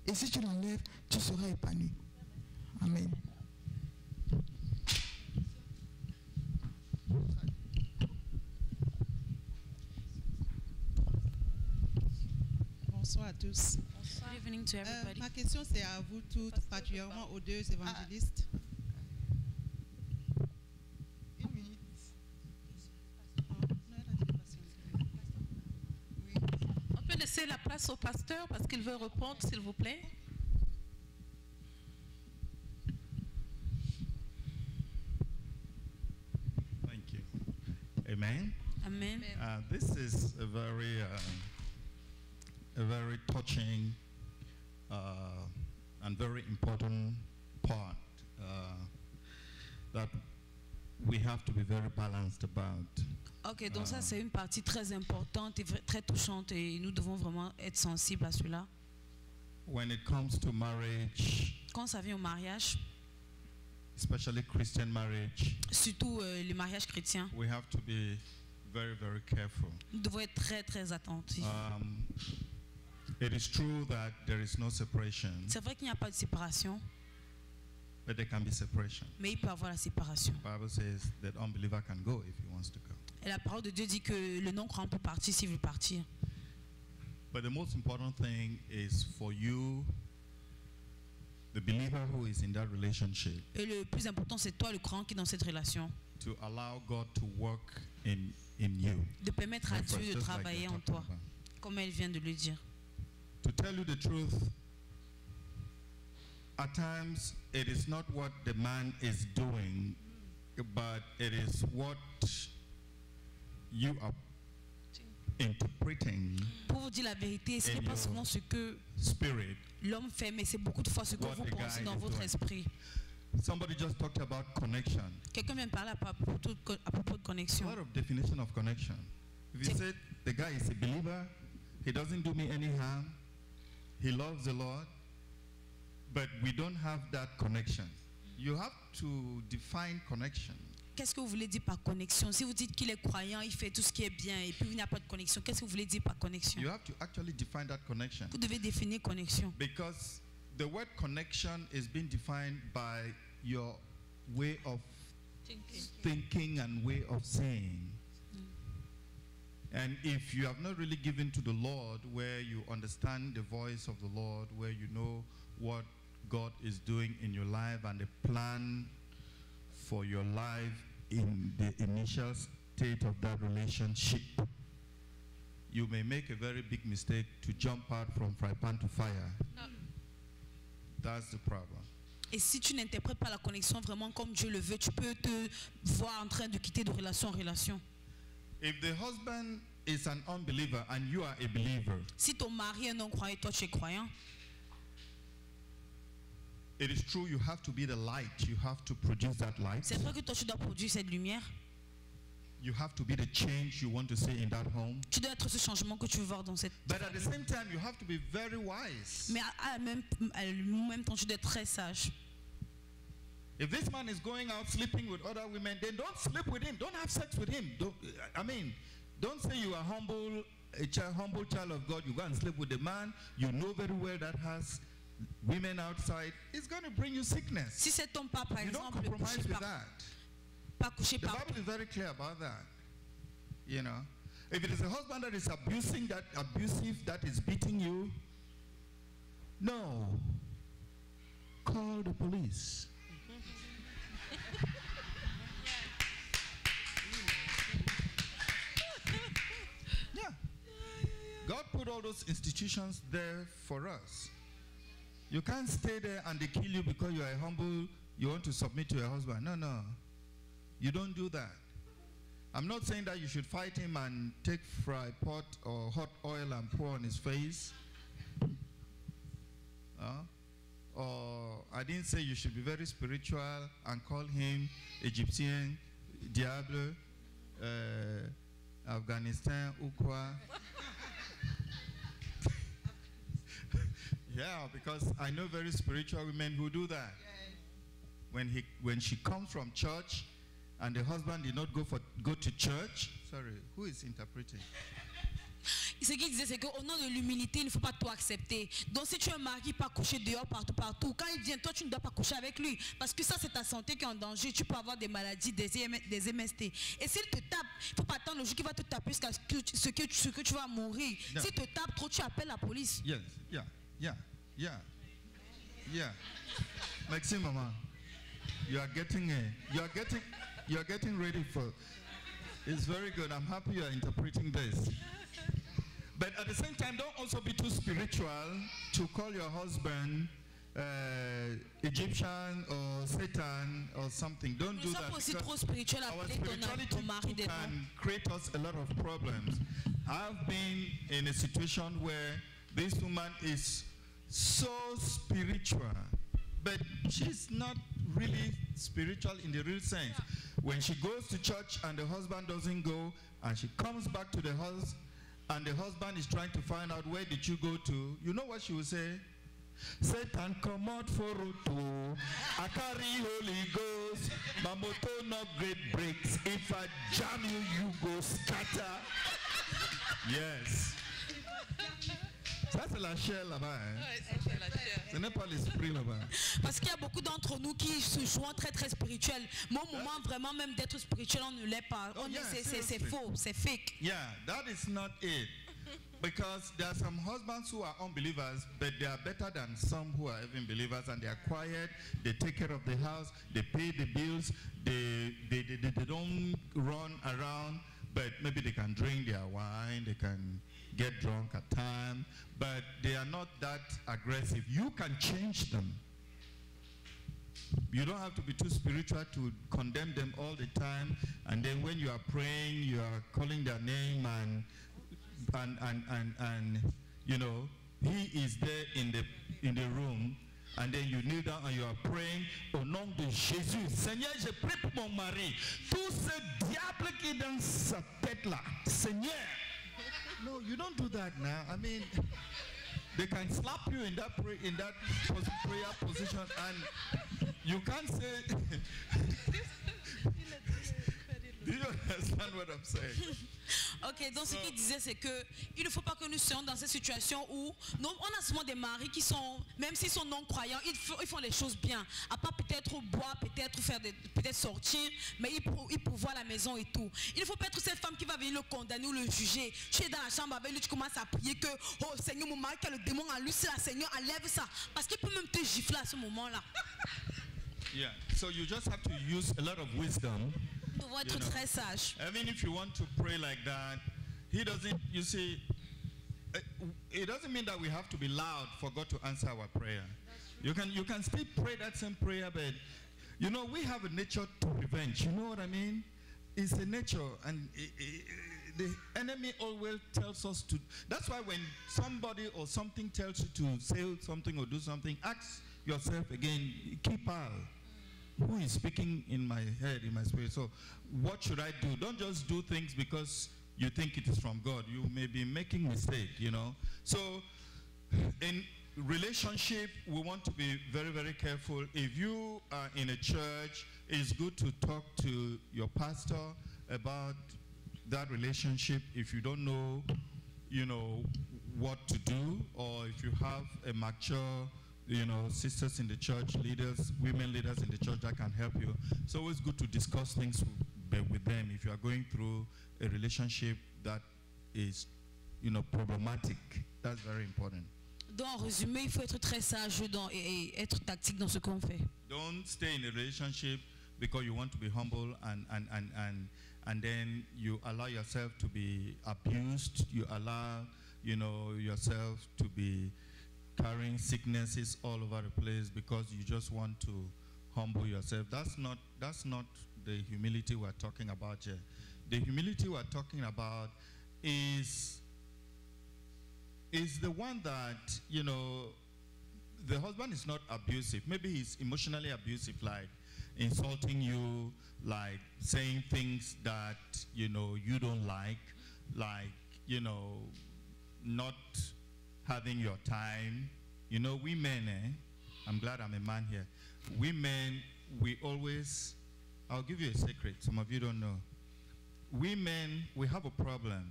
Et si tu l'enlèves, tu seras épanoui. Amen. Bonsoir à tous. Good evening to everybody. Ma question c'est à vous toutes, particulièrement aux deux évangélistes. On peut laisser la place au pasteur parce qu'il veut répondre, s'il vous plaît. Thank you. Amen. Amen. This is a very touching and very important part that we have to be very balanced about. Ok, donc ça c'est une partie très importante et très touchante et nous devons vraiment être sensibles à cela. When it comes to marriage, quand ça vient au mariage, especially Christian marriage, surtout les mariages chrétiens, we have to be very, very careful. Nous devons être très, très attentifs. It is true that there is no separation. C'est vrai qu'il n'y a pas de séparation. But there can be separation. Mais il peut y avoir la séparation. The Bible says that unbeliever can go if he wants to go. Et la parole de Dieu dit que le non-croyant peut partir s'il veut partir. But the most important thing is for you, the believer who is in that relationship. Et le plus important, c'est toi, le croyant, qui est dans cette relation. To allow God to work in you. De permettre à Dieu de travailler en toi, comme elle vient de le dire. To tell you the truth, at times it is not what the man is doing, but it is what you are interpreting. Pour vous dire la vérité, ce n'est pas seulement ce que l'homme fait, mais c'est beaucoup de fois ce que vous pensez dans votre esprit. Somebody just talked about connection. Quelqu'un vient de parler à propos de connexion. A lot of definition of connection. If you said the guy is a believer, he doesn't do me any harm, he loves the Lord, but we don't have that connection. You have to define connection. Qu'est-ce que vous voulez dire par connexion? Si vous dites qu'il est croyant, il fait tout ce qui est bien et puis il n'y a pas de connexion, qu'est-ce que vous voulez dire par connexion? You have to actually define that connection. Vous devez définir connexion. Because the word connection is being defined by your way of thinking and way of saying. And if you have not really given to the Lord, where you understand the voice of the Lord, where you know what God is doing in your life and the plan for your life in the initial state of that relationship, you may make a very big mistake to jump out from fry pan to fire. That's the problem. Et si tu n'interprètes pas la connexion vraiment comme Dieu le veut, tu peux te voir en train de quitter de relation en relation. If the husband is an unbeliever and you are a believer, si ton mari est non croyant et toi tu es croyant, It is true you have to be the light. You have to produce that light. C'est vrai que toi tu dois produire cette lumière. You have to be the change you want to see in that home. Tu dois être ce changement que tu veux voir dans cette. But at the same time, you have to be very wise. Mais à même temps, tu dois être très sage. If this man is going out sleeping with other women, then don't sleep with him. Don't have sex with him. Don't say you are humble child of God. You go and sleep with a man you know very well that has women outside. It's going to bring you sickness. Si cet homme pas, par you exemple, don't compromise with that. The Bible is very clear about that. You know, if it is a husband that is abusive, that is beating you, no, call the police. Yeah, God put all those institutions there for us. You can't stay there and they kill you because you are humble. You want to submit to your husband. No. You don't do that. I'm not saying that you should fight him and take fry pot or hot oil and pour on his face. Or I didn't say you should be very spiritual and call him Egyptian, Diable, Afghanistan, Ukwa. Yeah, because I know very spiritual women who do that. When she comes from church, and the husband did not go to church. Sorry, who is interpreting? Ce qu'il disait, c'est qu'au nom de l'humilité, il ne faut pas tout accepter. Donc si tu es un mari qui pas coucher dehors partout, quand il vient, toi tu ne dois pas coucher avec lui. Parce que ça c'est ta santé qui est en danger. Tu peux avoir des maladies, des MST. Et s'il te tape, il ne faut pas attendre le jour qu'il va te taper jusqu'à ce que tu vas mourir. No. S'il te tape trop, tu appelles la police. Yes, yeah. Maxime, maman, you are getting ready for. It's very good. I'm happy you are interpreting this. But at the same time, don't also be too spiritual to call your husband Egyptian or Satan or something. Don't do that. Our spirituality can create us a lot of problems. I've been in a situation where this woman is so spiritual, but she's not really spiritual in the real sense. When she goes to church and the husband doesn't go, and she comes back to the house and the husband is trying to find out where did you go to, you know what she will say? Satan come out for Ruto, I carry Holy Ghost, my motor not great brakes, if I jam you, you go scatter. Yes. Ça c'est la chair là-bas. Ce n'est pas l'esprit là-bas. Parce qu'il y a beaucoup d'entre nous qui se jouent très très spirituels. Mais au moment vraiment même d'être spirituel, on ne l'est pas. C'est faux, c'est fake. Yeah, that is not it. Because there are some husbands who are unbelievers, but they are better than some who are even believers, and they are quiet, they take care of the house, they pay the bills, they don't run around, but maybe they can drink their wine, they can get drunk at times, but they are not that aggressive. You can change them. You don't have to be too spiritual to condemn them all the time, and then when you are praying, you are calling their name and you know, he is there in the room, and then you kneel down and you are praying au nom de Jésus. Seigneur, je prie pour mon mari. Tout ce diable qui est dans sa tête là, Seigneur. No, you don't do that now. I mean, they can slap you in that prayer position, and you can't say. Do you understand what I'm saying? Ok, donc ce qu'il disait, c'est que il ne faut pas que nous soyons dans cette situation où on a souvent des maris qui sont, même s'ils sont non croyants, ils font les choses bien. À part peut-être boire, peut-être sortir, mais ils pourvoient la maison et tout. Il ne faut pas être cette femme qui va venir le condamner ou le juger. Tu es dans la chambre avec lui, tu commences à prier que oh Seigneur, mon mari qui a le démon en lui, c'est la Seigneur, enlève ça. Parce qu'il peut même te gifler à ce moment-là. Yeah, so you just have to use a lot of wisdom. Être très sage. I mean, if you want to pray like that, he doesn't, you see, it doesn't mean that we have to be loud for God to answer our prayer. You can still pray that same prayer, but you know, we have a nature to revenge. You know what I mean? It's a nature, and the enemy always tells us to. That's why when somebody or something tells you to say something or do something, ask yourself again. Keeper, who is speaking in my head, in my spirit? So what should I do? Don't just do things because you think it is from God. You may be making mistake, you know. So in relationship, we want to be very, very careful. If you are in a church, it's good to talk to your pastor about that relationship. If you don't know, you know, what to do, or if you have a mature, you know, sisters in the church, leaders, women leaders in the church that can help you. It's always good to discuss things with them if you are going through a relationship that is, you know, problematic. That's very important. Donc, en résumé, il faut être très sage et être tactique dans ce qu'on fait. Don't stay in a relationship because you want to be humble and then you allow yourself to be abused. You allow, you know, yourself to be carrying sicknesses all over the place because you just want to humble yourself. That's not the humility we're talking about here. The humility we're talking about is the one that, you know, the husband is not abusive. Maybe he's emotionally abusive, like insulting you, like saying things that, you know, you don't like, you know, not having your time. You know, we men, I'm glad I'm a man here. We men, we always, I'll give you a secret, some of you don't know. We men, we have a problem.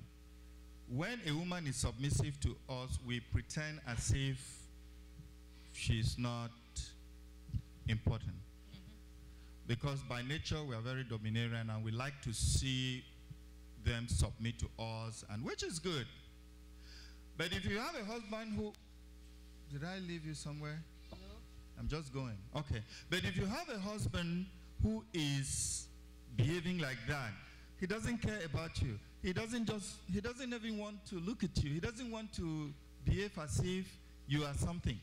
When a woman is submissive to us, we pretend as if she's not important. Because by nature, we are very domineering and we like to see them submit to us, and which is good. But if you have a husband who, did I leave you somewhere? No. I'm just going. Okay. But if you have a husband who is behaving like that, he doesn't care about you. He doesn't even want to look at you. He doesn't want to behave as if you are something.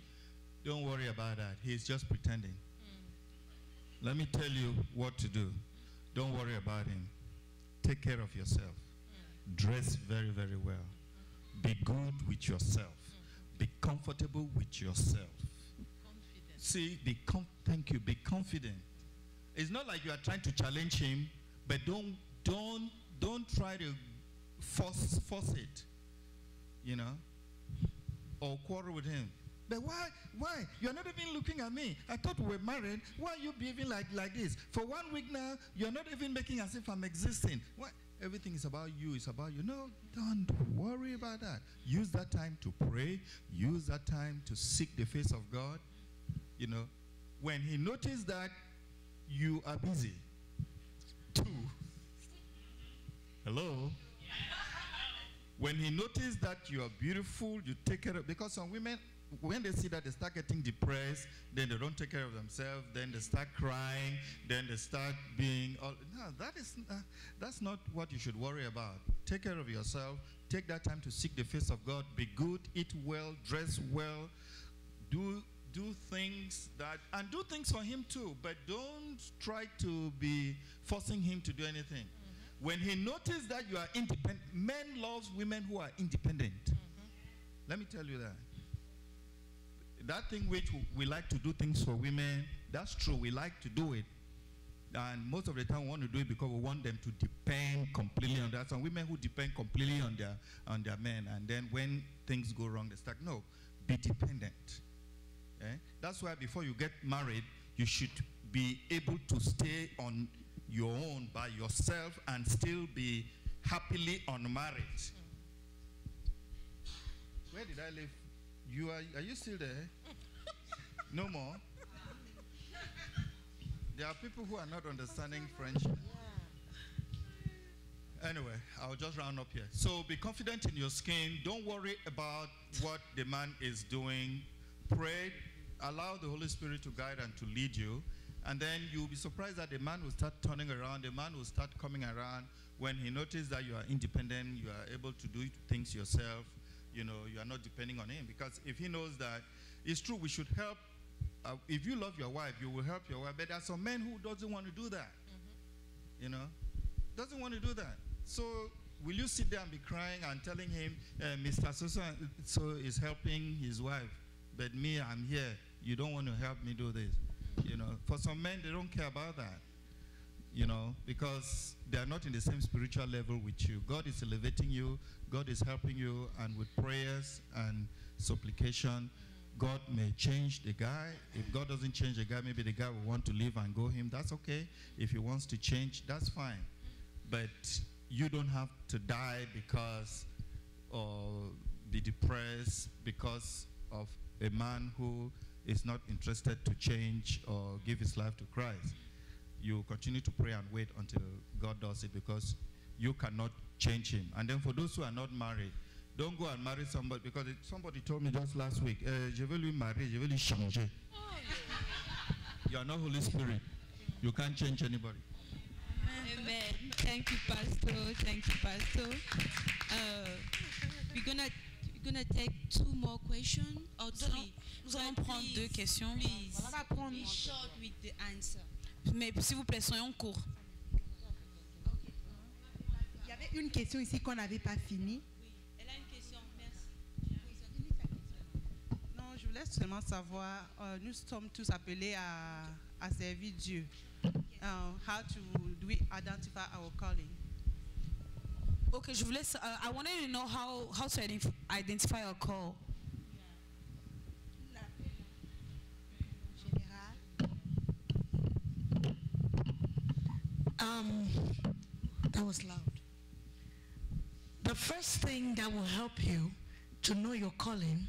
Don't worry about that. He's just pretending. Let me tell you what to do. Don't worry about him. Take care of yourself. Dress very, very well. Be good with yourself. Be comfortable with yourself. See, thank you. Be confident. It's not like you are trying to challenge him, but don't try to force it, you know, or quarrel with him. But why? You're not even looking at me. I thought we were married. Why are you behaving like this? For 1 week now, you're not even making as if I'm existing. Why? Everything is about you. It's about you. No, don't worry about that. Use that time to pray. Use that time to seek the face of God. You know, when he noticed that you are busy, hello? When he noticed that you are beautiful, you take care of, because some women, when they see that, they start getting depressed, then they don't take care of themselves, then they start crying, then they start being, that's not what you should worry about. Take care of yourself, take that time to seek the face of God, be good, eat well, dress well, do things and do things for him too, but don't try to be forcing him to do anything. When he noticed that you are independent, men love women who are independent. Let me tell you that. That thing which we like to do things for women, that's true. We like to do it. And most of the time we want to do it because we want them to depend completely on that. Some women who depend completely on their men. And then when things go wrong, they start, no, be dependent. That's why before you get married, you should be able to stay on your own by yourself and still be happily unmarried. Where did I live? Are you still there? No more? There are people who are not understanding French. Anyway, I'll just round up here. So be confident in your skin. Don't worry about what the man is doing. Pray. Allow the Holy Spirit to guide and to lead you. And then you'll be surprised that the man will start turning around. The man will start coming around when he notices that you are independent, you are able to do things yourself. You know, you are not depending on him. Because if he knows that, it's true, we should help. If you love your wife, you will help your wife. But there are some men who doesn't want to do that. You know, doesn't want to do that. So will you sit there and be crying and telling him, Mr. So is helping his wife, but me, I'm here you don't want to help me do this. You know, for some men, they don't care about that. You know, because they are not in the same spiritual level with you. God is elevating you. God is helping you, and with prayers and supplication, God may change the guy. If God doesn't change the guy, maybe the guy will want to leave and go him. That's okay. If he wants to change, that's fine. But you don't have to die because, or be depressed because of a man who is not interested to change or give his life to Christ. You continue to pray and wait until God does it, because you cannot change him. And then for those who are not married, don't go and marry somebody, because somebody told me just last week, je vais lui marier, je vais lui changer. You are not Holy Spirit. You can't change anybody. Amen. Thank you, Pastor. Thank you, Pastor. We're gonna take 2 more questions or 3. Nous allons prendre 2 questions. Please, be short with the answer. Mais s'il vous plaît, soyons courts. Il y avait une question ici qu'on n'avait pas finie. Oui, elle a une question, merci. Non, je voulais seulement savoir, nous sommes tous appelés à servir Dieu. How do we identify our calling? Okay, je voulais, I wanted to know how to identify our call. That was loud. The first thing that will help you to know your calling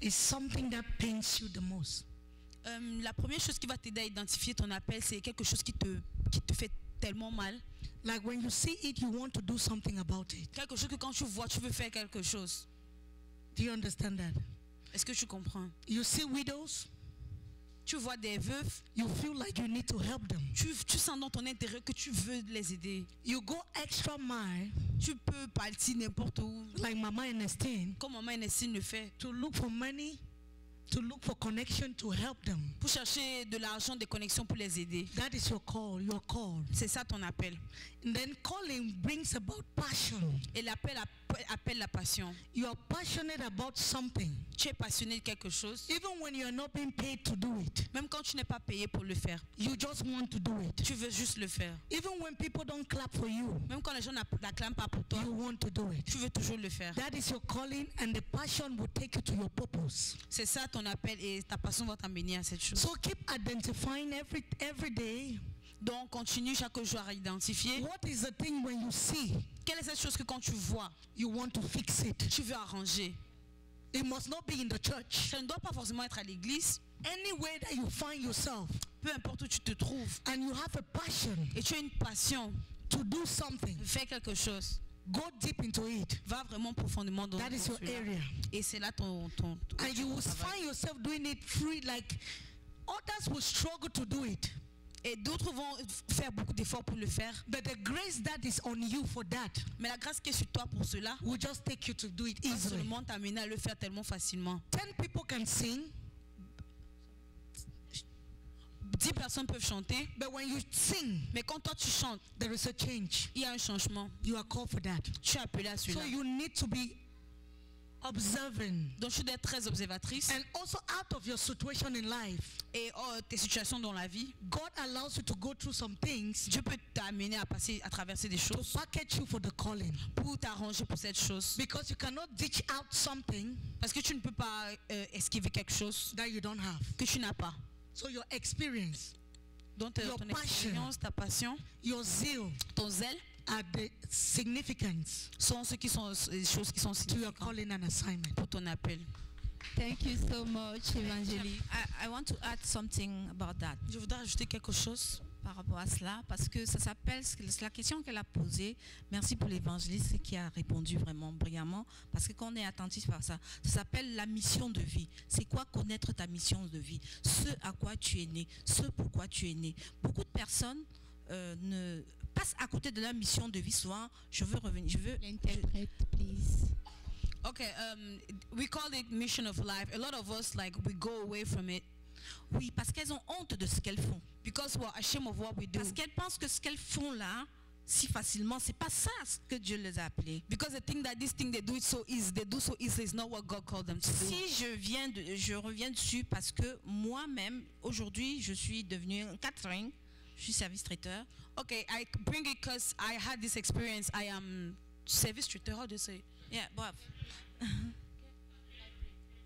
is something that pains you the most. La première chose qui va t'aider à identifier ton appel, c'est quelque chose qui te fait tellement mal. Like when you see it, you want to do something about it. Quelque chose que quand tu vois, tu veux faire quelque chose. Do you understand that? Est-ce que tu comprends? You see widows. Tu vois des veuves. You feel like you need to help them. Tu sens dans ton intérieur que tu veux les aider. You go extra mile. Tu peux partir n'importe où. Like Mama Ernestine. Comme Maman Ernestine le fait. To look for money. To look for connection to help them. Pour chercher de l'argent, des connexions pour les aider. That is your call, your call. C'est ça ton appel. And then calling brings about passion. Et l'appel appelle la passion. You are passionate about something. Tu es passionné de quelque chose. Even when you are not being paid to do it. Même quand tu n'es pas payé pour le faire. You just want to do it. Tu veux juste le faire. Even when people don't clap for you. Même quand les gens n'acclament pas pour toi. You want to do it. Tu veux toujours le faire. That is your calling, and the passion will take you to your purpose. C'est ça ton appel, et ta passion va t'amener à cette chose. So keep identifying every day. Donc continue chaque jour à identifier. What is the thing when you see? Quelle est cette chose que quand tu vois, you want to fix it? Tu veux arranger. It must not be in the church. Ça ne doit pas forcément être à l'église. Anywhere that you find yourself. Peu importe où tu te trouves. And you have a passion. Et tu as une passion. To do something. Faire quelque chose. Go deep into it. Va vraiment profondément dans that is your area. Et c'est là ton and you will find yourself doing it free, like others will struggle to do it. Et d'autres vont faire beaucoup d'efforts pour le faire. But the grace that is on you for that. Mais la grâce qui est sur toi pour cela. Will just take you to do it easily. Va seulement t'amener à le faire tellement facilement. 10 people can sing. 10 personnes peuvent chanter. But when you sing, mais quand toi tu chantes, there is a change. Il y a un changement. You are called for that. Tu es appelé à cela. So you need to be observing. Donc tu dois être très observatrice. And also out of your situation in life. Et tes situations dans la vie. God allows you to go through some things. Dieu peut t'amener à traverser des choses. To package you for the calling. Pour t'arranger pour cette chose. Because you cannot ditch out something. Parce que tu ne peux pas esquiver quelque chose. That you don't have. Que tu n'as pas. So your experience. Donc ton expérience, ta passion. Your zeal. Ton zèle. Are the significance. Sont ceux qui sont les choses qui sont significantes. To your calling and assignment. Pour ton appel. Thank you so much, Evangeline. I want to add something about that. Je voudrais ajouter quelque chose par rapport à cela, parce que ça s'appelle, c'est la question qu'elle a posée. Merci pour l'évangéliste qui a répondu vraiment brillamment, parce que quand on est attentif à ça, ça s'appelle la mission de vie. C'est quoi connaître ta mission de vie? Ce à quoi tu es né, ce pourquoi tu es né. Beaucoup de personnes ne passent à côté de leur mission de vie. Souvent, je veux revenir, je veux... L'interprète, please. Okay, we call it mission of life. A lot of us, like, we go away from it. Oui, parce qu'elles ont honte de ce qu'elles font. Because we're ashamed of what we do. Parce qu'elles pensent que ce qu'elles font là, si facilement, c'est pas ça ce que Dieu les a appelés. Because they think that this thing they do it so easy, they do so easily is not what God called them to do. Si je reviens dessus parce que moi-même, aujourd'hui, je suis devenue un catering, je suis service traiteur. Okay, I bring it because I had this experience. I am service traitor. How do you say? Yeah, bref.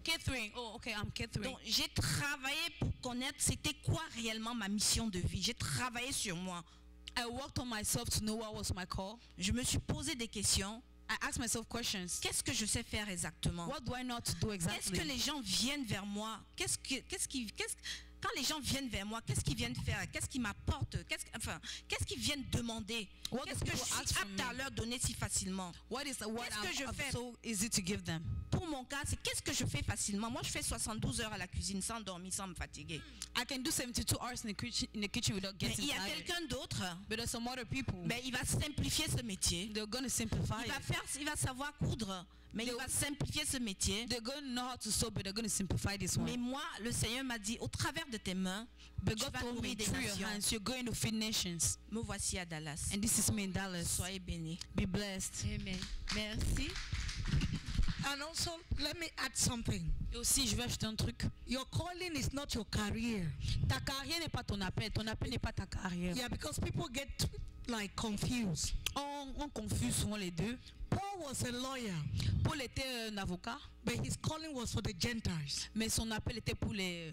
Catering. Oh, okay, I'm catering. Donc, j'ai travaillé pour connaître c'était quoi réellement ma mission de vie. J'ai travaillé sur moi. I worked on myself to know what was my call. Je me suis posé des questions. I asked myself questions. Qu'est-ce que je sais faire exactement? What do I know to do exactly? Qu'est-ce que les gens viennent vers moi? Quand les gens viennent vers moi, qu'est-ce qu'ils viennent faire? Qu'est-ce qu'ils m'apportent? Qu'est-ce qu'ils viennent demander? Qu'est-ce que je suis apte à leur donner si facilement? Qu'est-ce que je fais? So easy to give them. Pour mon cas, c'est qu'est-ce que je fais facilement? Moi, je fais 72 heures à la cuisine sans dormir, sans me fatiguer. I can do 72 hours in the kitchen without getting tired. Mais il y a quelqu'un d'autre. But there's some other people. Mais il va simplifier ce métier. They're going to simplify il va savoir coudre. Mais il va simplifier ce métier. They're going to know how to sew, but they're going to simplify this one. Mais moi, le Seigneur m'a dit, au travers de tes mains, but God told me through your hands, you're going to feed nations. Me voici à Dallas. And this is me in Dallas. Soyez bénis. Be blessed. Amen. Merci. And also, let me add something. Et aussi, je vais ajouter un truc. Your calling is not your career. Ta carrière n'est pas ton appel n'est pas ta carrière. Yeah, because people get like confused. On confuse souvent les deux. Paul was a lawyer. Paul était un avocat. But his calling was for the Gentiles. Mais son appel était pour les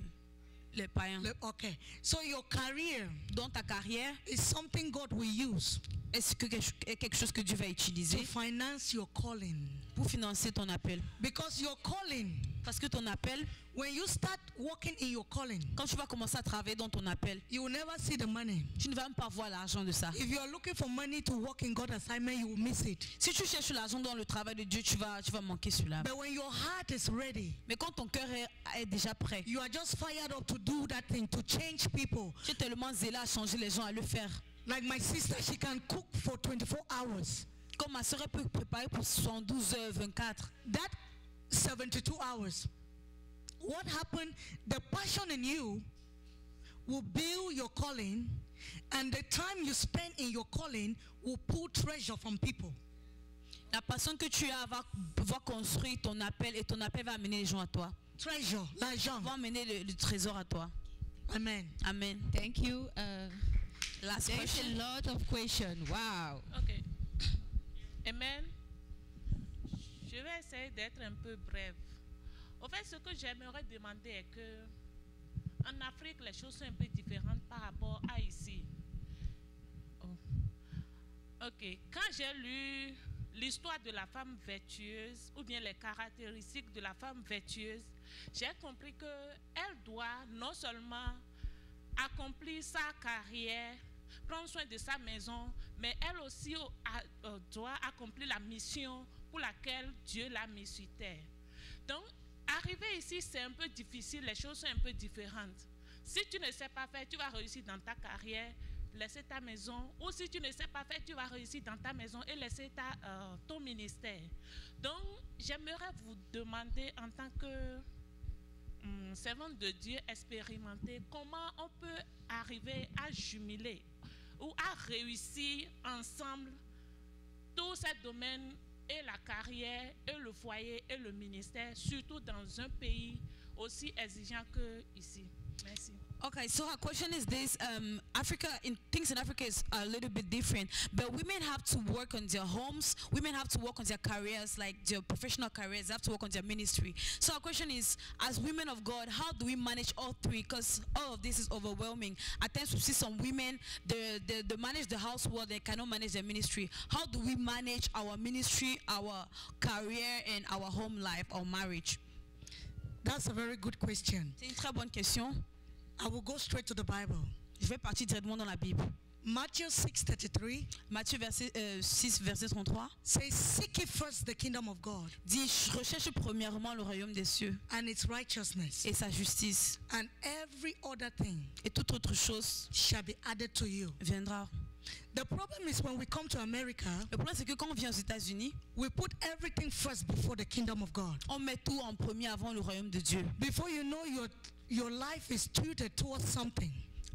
païens. Okay. So your career, dans ta carrière, is something God will use. Est-ce que quelque chose que Dieu va utiliser to finance your calling? Pour financer ton appel. Because your calling, parce que ton appel, when you start working in your calling, quand tu vas commencer à travailler dans ton appel, you will never see the money. Tu ne vas même pas voir l'argent de ça. If you are looking for money to work in God's assignment, you will miss it. Si tu cherches l'argent dans le travail de Dieu, tu vas manquer cela. But when your heart is ready, mais quand ton cœur est déjà prêt, you are just fired up to do that thing, to change people. Tu es tellement zélé à changer les gens, à le faire. Like my sister, she can cook for 24 hours. Comme ma sœur peut préparer pour 72 heures, 24. That 72 hours. What happened? The passion in you will build your calling, and the time you spend in your calling will pull treasure from people. La passion que tu as va construire ton appel, et ton appel va amener les gens à toi. Treasure, l'argent. Va amener le trésor à toi. Amen. Amen. Thank you. Last There's question. a lot of questions. Wow. Okay. Amen. Je vais essayer d'être un peu brève. En fait, ce que j'aimerais demander est que en Afrique, les choses sont un peu différentes par rapport à ici. Oh. Ok. Quand j'ai lu l'histoire de la femme vertueuse ou bien les caractéristiques de la femme vertueuse, j'ai compris qu'elle doit non seulement accomplir sa carrière, prendre soin de sa maison, mais elle aussi doit accomplir la mission pour laquelle Dieu l'a mise sur terre. Donc, arriver ici, c'est un peu difficile, les choses sont un peu différentes. Si tu ne sais pas faire, tu vas réussir dans ta carrière, laisser ta maison, ou si tu ne sais pas faire, tu vas réussir dans ta maison et laisser ton ministère. Donc, j'aimerais vous demander en tant que servante de Dieu expérimentée, comment on peut arriver à jumeler ou à réussir ensemble tous ces domaines, et la carrière, et le foyer, et le ministère, surtout dans un pays aussi exigeant que ici. Merci. Okay, so her question is this: things in Africa is a little bit different, but women have to work on their homes. Women have to work on their careers, like their professional careers. They have to work on their ministry. So our question is, as women of God, how do we manage all three? Because all of this is overwhelming. At times we see some women, they manage the household, they cannot manage their ministry. How do we manage our ministry, our career, and our home life, our marriage? That's a very good question. C'est une très bonne question. I will go straight to the Bible. Je vais partir directement dans la Bible. Matthew 6:33. Matthieu 6 verset 33. Says, seek ye first the kingdom of God. Dit, recherche premièrement le royaume des cieux. And its righteousness. Et sa justice. And every other thing. Et toute autre chose shall be added to you. Viendra. The problem is when we come to America, le problème c'est que quand on vient aux États-Unis, we put everything first before the kingdom of God. On met tout en premier avant le royaume de Dieu. Before you know, your life is tilted towards something.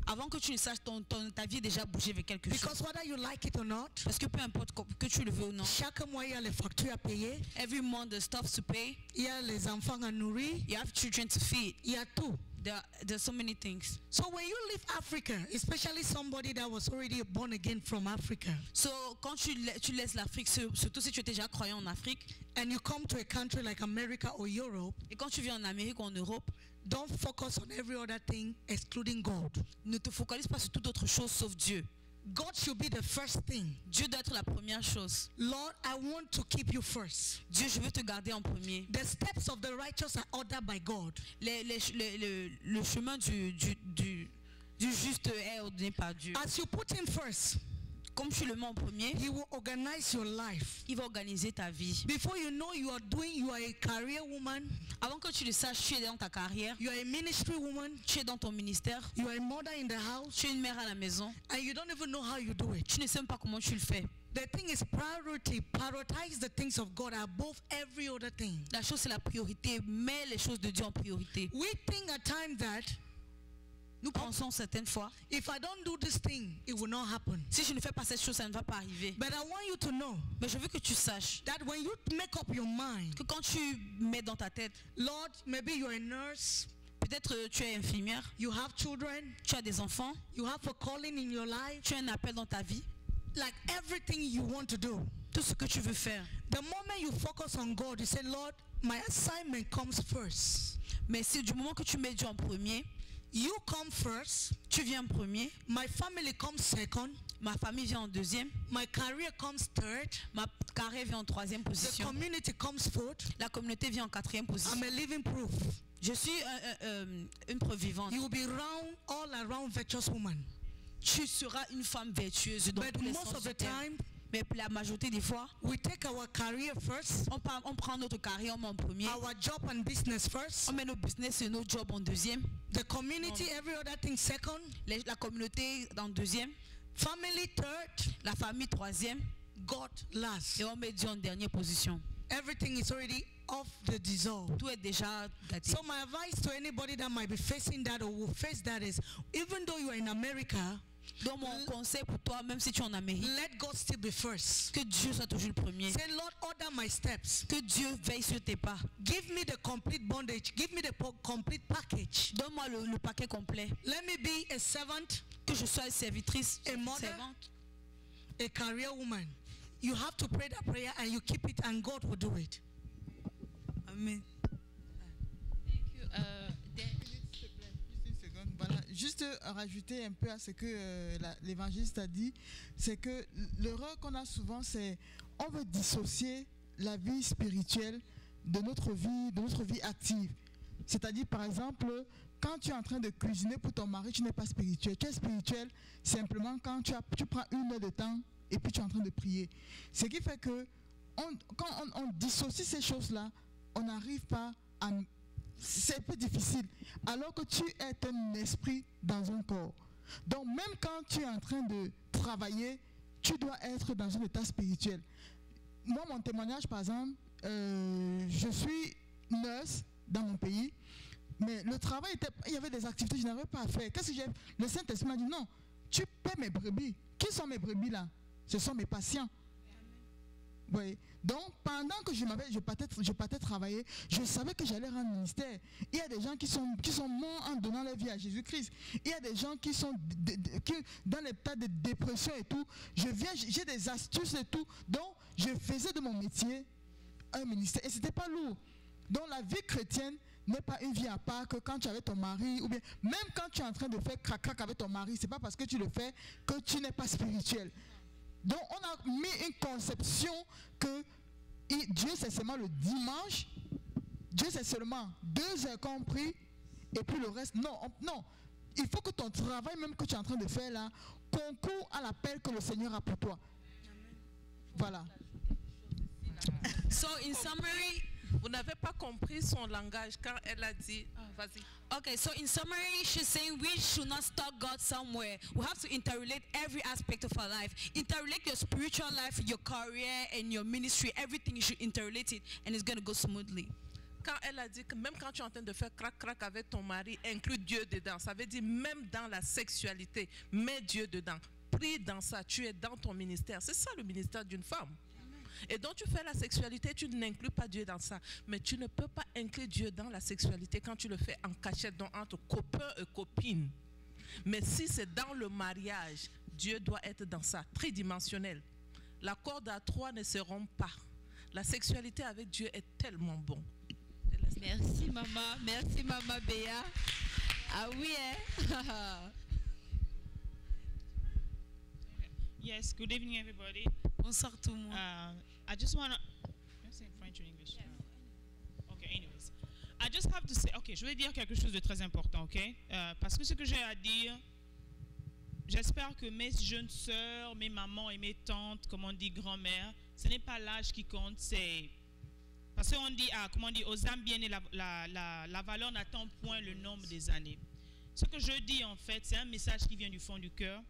Avant que tu ne saches, ta vie est déjà bougée avec quelque chose. Because whether you like it or not, Parce que peu importe que tu le veux ou non. chaque mois il y a les factures à payer. Every month the stuff to pay. Il y a les enfants à nourrir. You have children to feed. Il y a tout. There's so many things. So when you leave Africa, especially somebody that was already born again from Africa, So quand tu laisses l'Afrique, surtout si tu es déjà croyant en Afrique, and you come to a country like America or Europe, et quand tu viens en Amérique ou en Europe, don't focus on every other thing excluding God. ne te focalise pas sur toute autre chose sauf Dieu. God should be the first thing. Dieu doit être la première chose. Lord, I want to keep you first. Dieu, je veux te garder en premier. The steps of the righteous are ordered by God. Le chemin du juste est ordonné par Dieu. As you put him first, comme tu le mets en premier, he will organize your life. Il va organiser ta vie. Before you know, you are a career woman. Avant que tu le saches, tu es dans ta carrière. You are a ministry woman. Tu es dans ton ministère. You are a mother in the house. Tu es une mère à la maison. And you don't even know how you do it. Tu ne sais même pas comment tu le fais. The thing is priority. Prioritize the things of God above every other thing. La chose c'est la priorité. Mets les choses de Dieu en priorité. We think at times that nous pensons certaines fois, if I don't do this thing, it will not happen. Si je ne fais pas cette chose, ça ne va pas arriver. But I want you to know, mais je veux que tu saches, that when you make up your mind, que quand tu mets dans ta tête, Lord, maybe you're a nurse. Peut-être tu es infirmière. You have children. Tu as des enfants. You have a calling in your life. Tu as un appel dans ta vie. Like everything you want to do. Tout ce que tu veux faire. The moment you focus on God, you say, Lord, my assignment comes first. Mais c'est du moment que tu mets Dieu en premier, you come first. Tu viens en premier. My family comes second. Ma famille vient en deuxième. My career comes third. Ma carrière vient en troisième position. The community comes fourth. La communauté vient en quatrième position. I'm a living proof. Je suis une preuve vivante. You will be all around virtuous woman. Tu seras une femme vertueuse dans tous les sens du terme. Mais la majorité des fois, we take our career first. On prend notre carrière en premier. Our job and business first. On met nos business et nos jobs en deuxième. The community, every other thing second. La communauté en deuxième. Family third. La famille troisième. God last. Et on met Dieu en dernière position. Everything is already off the dissolve. Tout est déjà gâté. So my advice to anybody that might be facing that or will face that is, even though you are in America, donc mon conseil pour toi, même si tu es en Amérique, let God still be first. Que Dieu soit toujours le premier. Say, Lord, order my steps. Que Dieu veille sur tes pas. Give me the complete bondage. Give me the complete package. Donne-moi le paquet complet. Let me be a servant. Que je sois une servitrice, a mother, servante, a career woman. You have to pray that prayer and you keep it and God will do it. Amen. Thank you. Voilà, juste rajouter un peu à ce que l'évangéliste a dit, c'est que l'erreur qu'on a souvent, c'est on veut dissocier la vie spirituelle de notre vie active. C'est-à-dire, par exemple, quand tu es en train de cuisiner pour ton mari, tu n'es pas spirituel. Tu es spirituel simplement quand tu prends 1 heure de temps et puis tu es en train de prier. Ce qui fait que quand on dissocie ces choses-là, on n'arrive pas à... C'est un peu difficile. Alors que tu es un esprit dans un corps. Donc même quand tu es en train de travailler, tu dois être dans un état spirituel. Moi, mon témoignage, par exemple, je suis nurse dans mon pays, mais le travail il y avait des activités que je n'avais pas à faire. Qu'est-ce que j'ai? Le Saint-Esprit m'a dit non, tu paies mes brebis. Qui sont mes brebis là? Ce sont mes patients. Oui. Donc pendant que je partais travailler, je savais que j'allais rendre ministère. Il y a des gens qui sont morts en donnant leur vie à Jésus-Christ. Il y a des gens qui sont dans l'état de dépression et tout. J'ai des astuces et tout. Donc je faisais de mon métier un ministère. Et ce n'était pas lourd. Donc la vie chrétienne n'est pas une vie à part que quand tu es avec ton mari, ou bien même quand tu es en train de faire crac-crac avec ton mari, c'est pas parce que tu le fais que tu n'es pas spirituel. Donc on a mis une conception que Dieu c'est seulement le dimanche, Dieu c'est seulement 2 heures compris, et puis le reste, non. Il faut que ton travail même que tu es en train de faire là, concourt à l'appel que le Seigneur a pour toi. Voilà. So in summary, vous n'avez pas compris son langage quand elle a dit, vas-y. Okay, so in summary, she's saying we should not stop God somewhere. We have to interrelate every aspect of our life. Interrelate your spiritual life, your career, and your ministry. Everything, you should interrelate it, and it's going to go smoothly. quand elle a dit que même quand tu es en train de faire crac-crac avec ton mari, inclus Dieu dedans. Ça veut dire même dans la sexualité, mets Dieu dedans. Prie dans ça, tu es dans ton ministère. C'est ça le ministère d'une femme. Et donc tu fais la sexualité, tu n'inclus pas Dieu dans ça. Mais tu ne peux pas inclure Dieu dans la sexualité quand tu le fais en cachette, donc entre copains et copines. Mais si c'est dans le mariage, Dieu doit être dans ça, tridimensionnel. La corde à 3 ne se rompt pas. La sexualité avec Dieu est tellement bon. Merci maman Béa. Ah oui, hein? Yes, good evening everybody. Bonsoir tout le monde. I just want to... say French or English? Okay, anyways. I just have to say... Ok, je vais dire quelque chose de très important, ok? Parce que ce que j'ai à dire, j'espère que mes jeunes sœurs, mes mamans et mes tantes, comme on dit grand-mère, ce n'est pas l'âge qui compte, c'est... Parce qu'on dit, comment on dit, aux âmes bien et la valeur n'attend point le nombre des années. Ce que je dis en fait, c'est un message qui vient du fond du cœur,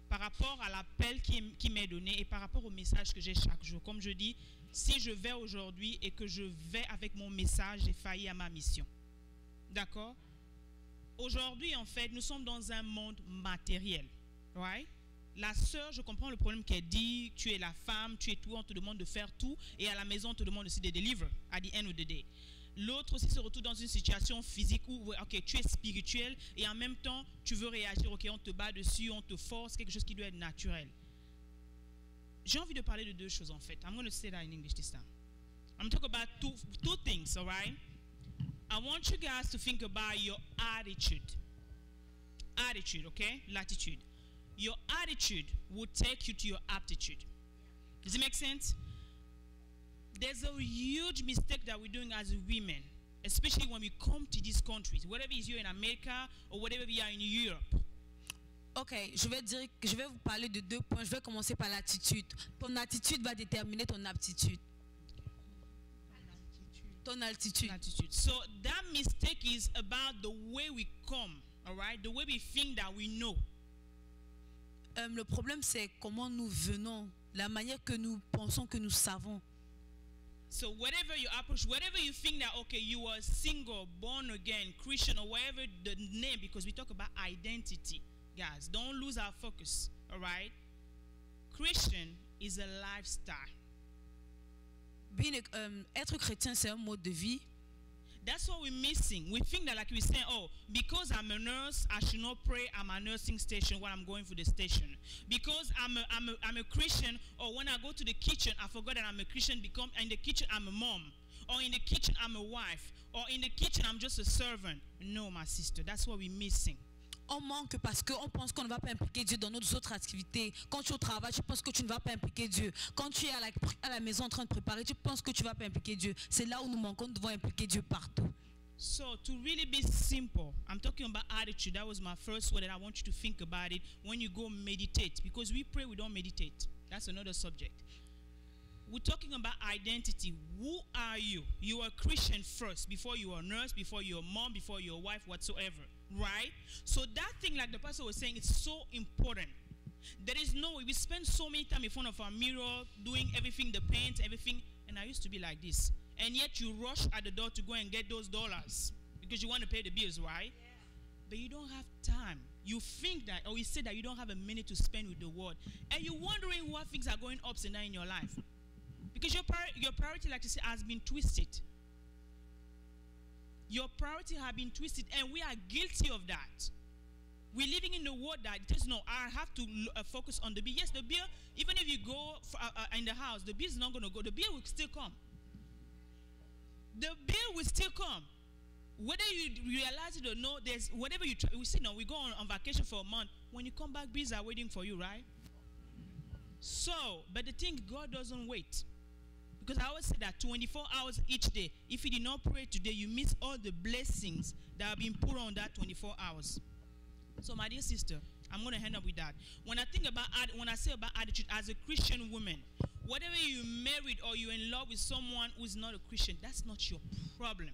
par rapport à l'appel qui m'est donné et par rapport au message que j'ai chaque jour. Comme je dis, si je vais aujourd'hui et que je vais avec mon message, j'ai failli à ma mission. D'accord? Aujourd'hui, en fait, nous sommes dans un monde matériel. Right? La sœur, je comprends le problème qu'elle dit, tu es la femme, tu es tout, on te demande de faire tout, et à la maison, on te demande aussi de délivrer, at the end of the day. L'autre aussi se retrouve dans une situation physique où, ok, tu es spirituel et en même temps, tu veux réagir, ok, on te bat dessus, on te force, quelque chose qui doit être naturel. J'ai envie de parler de deux choses en fait. I'm going to say that in English this time. I'm going to talk about two things, all right? I want you guys to think about your attitude. Attitude, okay? L'attitude. Your attitude will take you to your aptitude. Does it make sense? There's a huge mistake that we're doing as women, especially when we come to these countries, whether it's here in America or whatever we are in Europe. Ok, je vais vous parler de 2 points. Je vais commencer par l'attitude. Ton attitude va déterminer ton aptitude. Ton altitude. So that mistake is about the way we come, all right? The way we think that we know. Le problème, c'est comment nous venons, la manière que nous pensons que nous savons. So whatever you approach, whatever you think that, okay, you are single, born again, Christian, or whatever the name, because we talk about identity, guys. Don't lose our focus, all right? Christian is a lifestyle. Être chrétien, c'est un mode de vie. That's what we're missing. We think that, like we say, oh, because I'm a nurse, I should not pray at my nursing station when I'm going for the station. Because I'm a Christian, or when I go to the kitchen, I forgot that I'm a Christian. Because in the kitchen I'm a mom, or in the kitchen I'm a wife, or in the kitchen I'm just a servant. No, my sister, that's what we're missing. On manque parce qu'on pense qu'on ne va pas impliquer Dieu dans nos autres activités. Quand tu es au travail, tu penses que tu ne vas pas impliquer Dieu. Quand tu es à la maison en train de préparer, tu penses que tu ne vas pas impliquer Dieu. C'est là où nous manquons, nous devons impliquer Dieu partout. So to really be simple, I'm talking about attitude. That was my first word, and I want you to think about it when you go meditate. Because we pray, we don't meditate. That's another subject. We're talking about identity. Who are you? You are a Christian first, before you are a nurse, before you're a mom, before you're a wife, whatsoever. Right? So that thing, like the pastor was saying, it's so important. There is no way. We spend so many time in front of our mirror, doing everything, the paint, everything. And I used to be like this. And yet you rush at the door to go and get those dollars because you want to pay the bills, right? Yeah. But you don't have time. You think that, or you say that you don't have a minute to spend with the word. And you're wondering why things are going ups and down in your life. Because your priority, like you say, has been twisted. Your priority have been twisted, and we are guilty of that. We're living in the world that just no, I have to focus on the bill. Yes, the bill, even if you go in the house, the bill is not going to go. The bill will still come. The bill will still come. Whether you realize it or not, there's whatever you try. We see now, we go on vacation for a month. When you come back, bills are waiting for you, right? So, but the thing, God doesn't wait. Because I always say that 24 hours each day, if you did not pray today, you miss all the blessings that have been put on that 24 hours. So my dear sister, I'm going to end up with that. When I say about attitude as a Christian woman, whatever you married or you're in love with someone who is not a Christian, that's not your problem.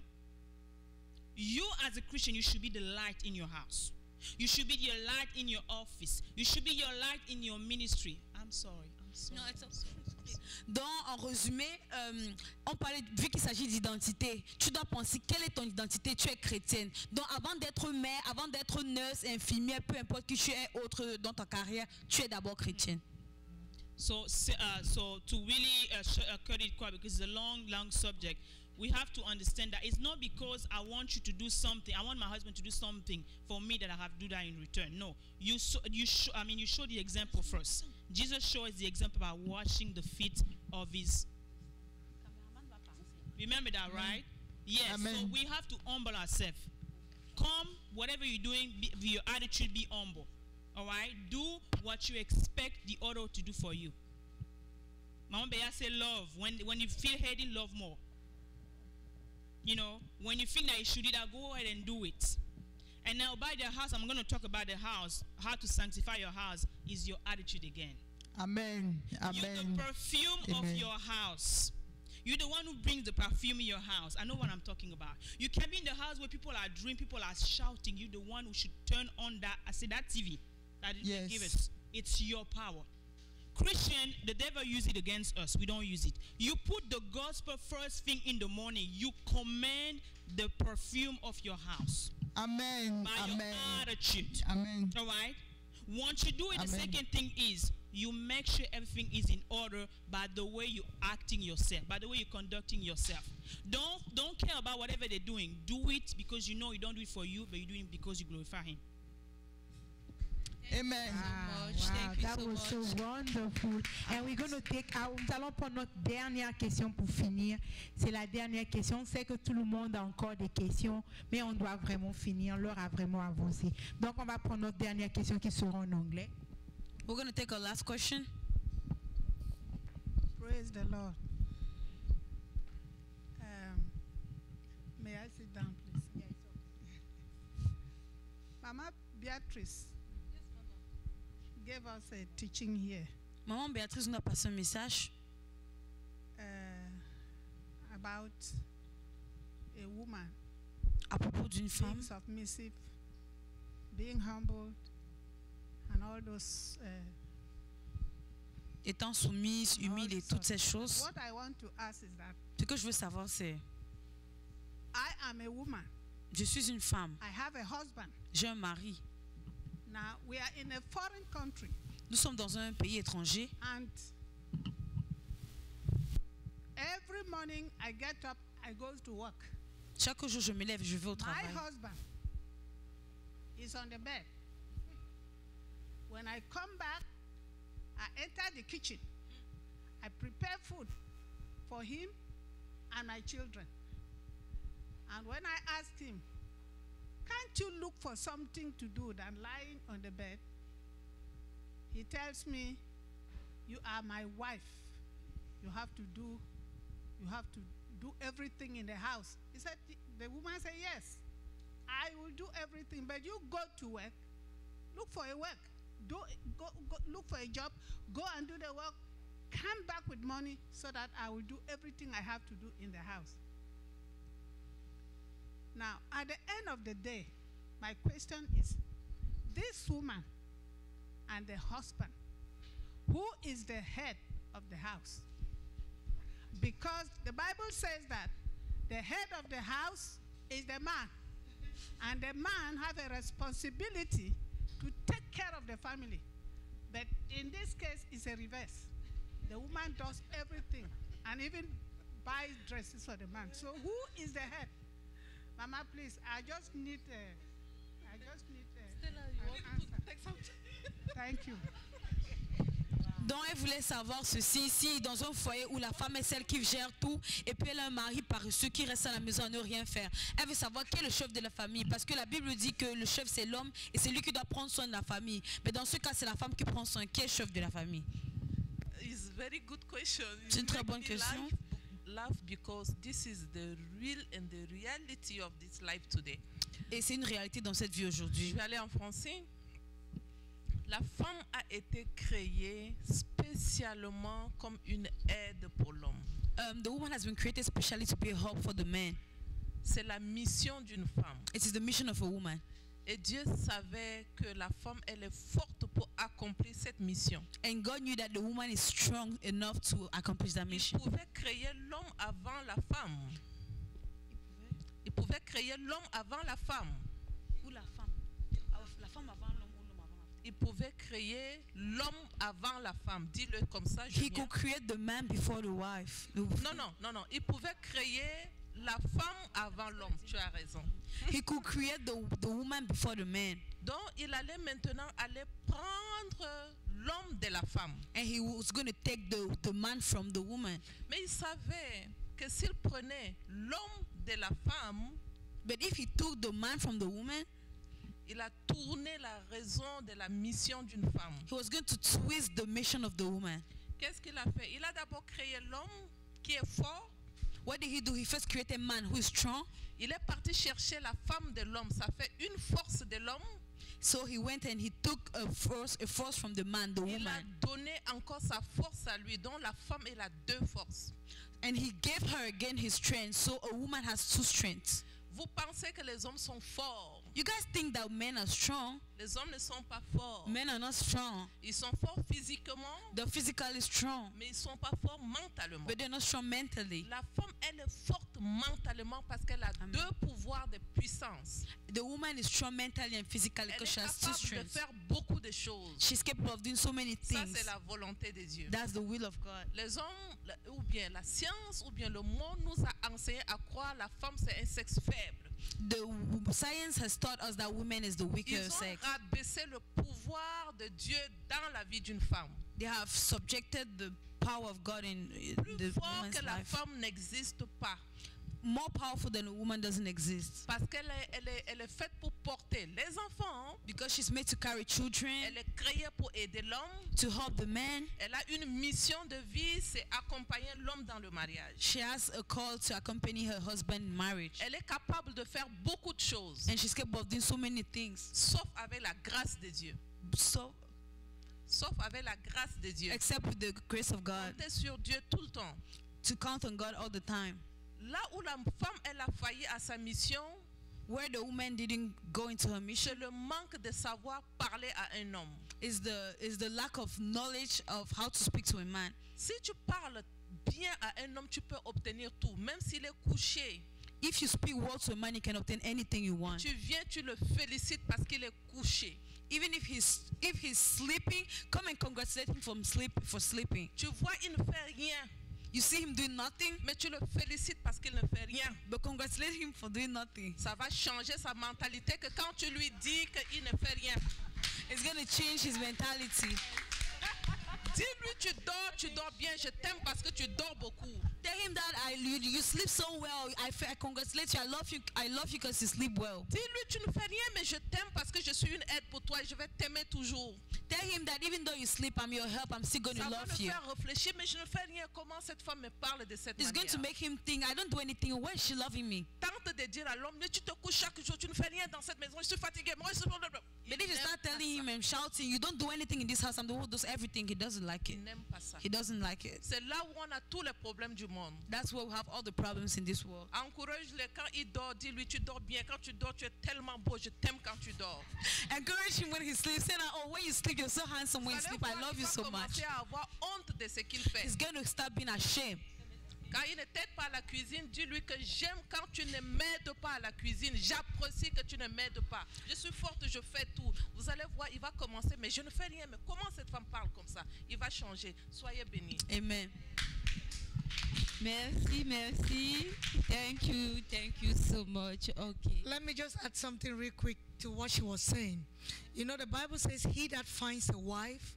You as a Christian, you should be the light in your house. You should be your light in your office. You should be your light in your ministry. I'm sorry. Non, donc, en résumé, on parlait, vu qu'il s'agit d'identité, tu dois penser quelle est ton identité, tu es chrétienne. Donc, avant d'être mère, avant d'être nurse, infirmière, peu importe qui tu es autre dans ta carrière, tu es d'abord chrétienne. So to really cut it quick, because it's a long subject, we have to understand that it's not because I want you to do something, I want my husband to do something for me that I have to do that in return. No, you show the example first. Jesus showed us the example by washing the feet of his. Remember that, right? Yes. Amen. So we have to humble ourselves. Come, whatever you're doing, your attitude be humble. All right, do what you expect the other to do for you. Mama Beya say love. When you feel hating, love more. You know, when you think that you should do that, go ahead and do it. And now by the house, I'm going to talk about the house. How to sanctify your house is your attitude again. Amen. Amen. You're the perfume of your house. You're the one who brings the perfume in your house. I know what I'm talking about. You can be in the house where people are drinking, people are shouting. You're the one who should turn on that. I say that TV. That they give us. It's your power. Christian, the devil uses it against us. We don't use it. You put the gospel first thing in the morning. You command the perfume of your house. Amen. By Amen. your attitude. Amen. All right? Once you do it, Amen. The second thing is you make sure everything is in order by the way you're acting yourself, by the way you're conducting yourself. Don't care about whatever they're doing. Do it because you know you don't do it for you, but you do it because you glorify him. Amen. Wow, that was so wonderful. And we're going to take out, nous allons prendre notre dernière question pour finir. C'est la dernière question. On sait que tout le monde a encore des questions, mais on doit vraiment finir. L'heure a vraiment avancé. Donc, on va prendre notre dernière question qui sera en anglais. We're going to take our last question. Praise the Lord. May I sit down, please? Yes, okay. Mama Beatrice gave us a teaching here. Maman Béatrice nous a passé un message about a woman. À propos d'une femme. Being submissive, being humbled, and all those. Étant soumise, humile et toutes ces choses. What I want to ask is that. Ce que je veux savoir c'est. I am a woman. Je suis une femme. I have a husband. J'ai un mari. Now we are in a foreign country. Nous sommes dans un pays étranger. And every morning I get up, I go to work. Chaque jour je me lève, je vais au travail. My husband is on the bed. When I come back, I enter the kitchen. I prepare food for him and my children. And when I asked him, can't you look for something to do than lying on the bed? He tells me, you are my wife. You have to do everything in the house. He said, the woman said, yes, I will do everything, but you go to work, look for a work, go look for a job, go and do the work, come back with money so that I will do everything I have to do in the house. Now, at the end of the day, my question is, this woman and the husband, who is the head of the house? Because the Bible says that the head of the house is the man, and the man has a responsibility to take care of the family. But in this case, it's a reverse. The woman does everything and even buys dresses for the man. So who is the head? Mama, please, I just need an answer. Thank you. Donc elle voulait savoir ceci, ici dans un foyer où la femme est celle qui gère tout et puis elle a un mari paresseux qui reste à la maison à ne rien faire. Elle veut savoir qui est le chef de la famille parce que la Bible dit que le chef c'est l'homme et c'est lui qui doit prendre soin de la famille. Mais dans ce cas c'est la femme qui prend soin. Qui est le chef de la famille? It's a very good question. C'est une très bonne question. Laugh because this is the real and the reality of this life today. Et c'est une réalité dans cette vie aujourd'hui. Je vais aller en français. La femme a été créée spécialement comme une aide pour l'homme. The woman has been created specially to be a help for the man. C'est la mission d'une femme. It is the mission of a woman. Et Dieu savait que la femme, elle est forte pour accomplir cette mission. And God knew that the woman is strong enough to accomplish that mission. Il pouvait créer l'homme avant la femme. Il pouvait créer l'homme avant la femme. Ou la femme. La femme avant l'homme ou l'homme avant la femme. Il pouvait créer l'homme avant la femme. Dis-le comme ça. He could create the man before the wife. Non. Il pouvait créer la femme avant l'homme. Tu as raison. He could create the woman before the man. Donc, il allait maintenant aller prendre l'homme de la femme. And he was going to take the man from the woman. Mais il savait que s'il prenait l'homme de la femme, but if he took the man from the woman, il a tourné la raison de la mission d'une femme. He was going to twist the mission of the woman. Qu'est-ce qu'il a fait? Il a d'abord créé l'homme qui est fort. What did he do? He first created a man who is strong. Il est parti chercher la femme de l'homme. Ça fait une force de l'homme. So he went and he took a force from the man, the woman. Il a donné encore sa force à lui. Donc la femme, elle a deux forces. And he gave her again his strength. So a woman has two strengths. Vous pensez que les hommes sont forts? You guys think that men are strong? Les hommes ne sont pas forts. Men are not strong. Ils sont forts physiquement. They're physically strong. Mais ils sont pas forts mentalement. But they're not strong mentally. La femme, elle est forte mentalement parce qu'elle a deux pouvoirs de puissance. The woman is strong mentally and physically because she has two strengths. Elle est capable de faire beaucoup de choses. She's capable of doing so many things. Ça, c'est la volonté de Dieu. That's the will of God. Les hommes, ou bien la science, ou bien le monde nous a enseigné à croire la femme c'est un sexe faible. The science has taught us that women is the weaker Ils ont sex. rabaissé le pouvoir de Dieu dans la vie d'une femme. They have subjected the power of God in Plus the fort woman's que la life. femme n'existe pas. More powerful than a woman doesn't exist. Parce qu'elle est faite pour porter les enfants. Because she's made to carry children. Elle est créée pour aider l'homme. To help the man. Elle a une mission de vie, c'est accompagner l'homme dans le mariage. She has a call to accompany her husband in marriage. Elle est capable de faire beaucoup de choses. And she's capable of doing so many things. Sauf avec la grâce de Dieu. Sauf avec la grâce de Dieu. Except with the grace of God. Compter sur Dieu tout le temps. To count on God all the time. Là où la femme elle a failli à sa mission, where the woman didn't go into her mission, c'est le manque de savoir parler à un homme. Is the lack of knowledge of how to speak to a man. Si tu parles bien à un homme, tu peux obtenir tout, même s'il est couché. If you speak well to a man, you can obtain anything you want. Tu viens, tu le félicites parce qu'il est couché. Even if he's sleeping, come and congratulate him for sleeping. Tu vois, il ne fait rien. You see him doing nothing, mais tu le félicites parce qu'il ne fait rien. But congratulate him for doing nothing. Ça va changer sa mentalité que quand tu lui dis qu'il ne fait rien. It's going to change his mentality. Dis-lui tu dors bien, je t'aime parce que tu dors beaucoup. Tell him that you sleep so well. I congratulate you. I love you because you sleep well. Dis-lui tu ne fais rien mais je t'aime parce que je suis une aide pour toi et je vais t'aimer toujours. Tell him that even though you sleep, I'm your help. I'm still going to love you. Ça va le faire réfléchir, mais je ne fais rien. Comment cette femme me parle de cette manière? It's going to make him think, I don't do anything. Why is she loving me? Tente de dire à l'homme, tu te couches chaque jour, tu ne fais rien dans cette maison, je suis fatigué. But if you start telling him and shouting, you don't do anything in this house, I'm the one who does everything, he doesn't like it. Il n'aime pas ça. He doesn't like it. C'est là où on a tous les problèmes du monde. That's where we have all the problems in this world. Encourage-le quand il dort, dis-lui tu dors bien. Quand tu dors, tu es tellement beau, je t'aime quand tu dors. Encourage him when he sleeps. Say that, oh, when you sleep, you're so handsome when you sleep. I love you so much. À avoir honte de ce qu'il fait. He's going to start being ashamed. Quand il ne t'aide pas à la cuisine, dis-lui que j'aime quand tu ne m'aides pas à la cuisine. J'apprécie que tu ne m'aides pas. Je suis forte, je fais tout. Vous allez voir, il va commencer, mais je ne fais rien. Mais comment cette femme parle comme ça? Il va changer. Soyez bénis. Amen. Merci. Thank you so much. Okay. Let me just add something real quick to what she was saying. You know, the Bible says, he that finds a wife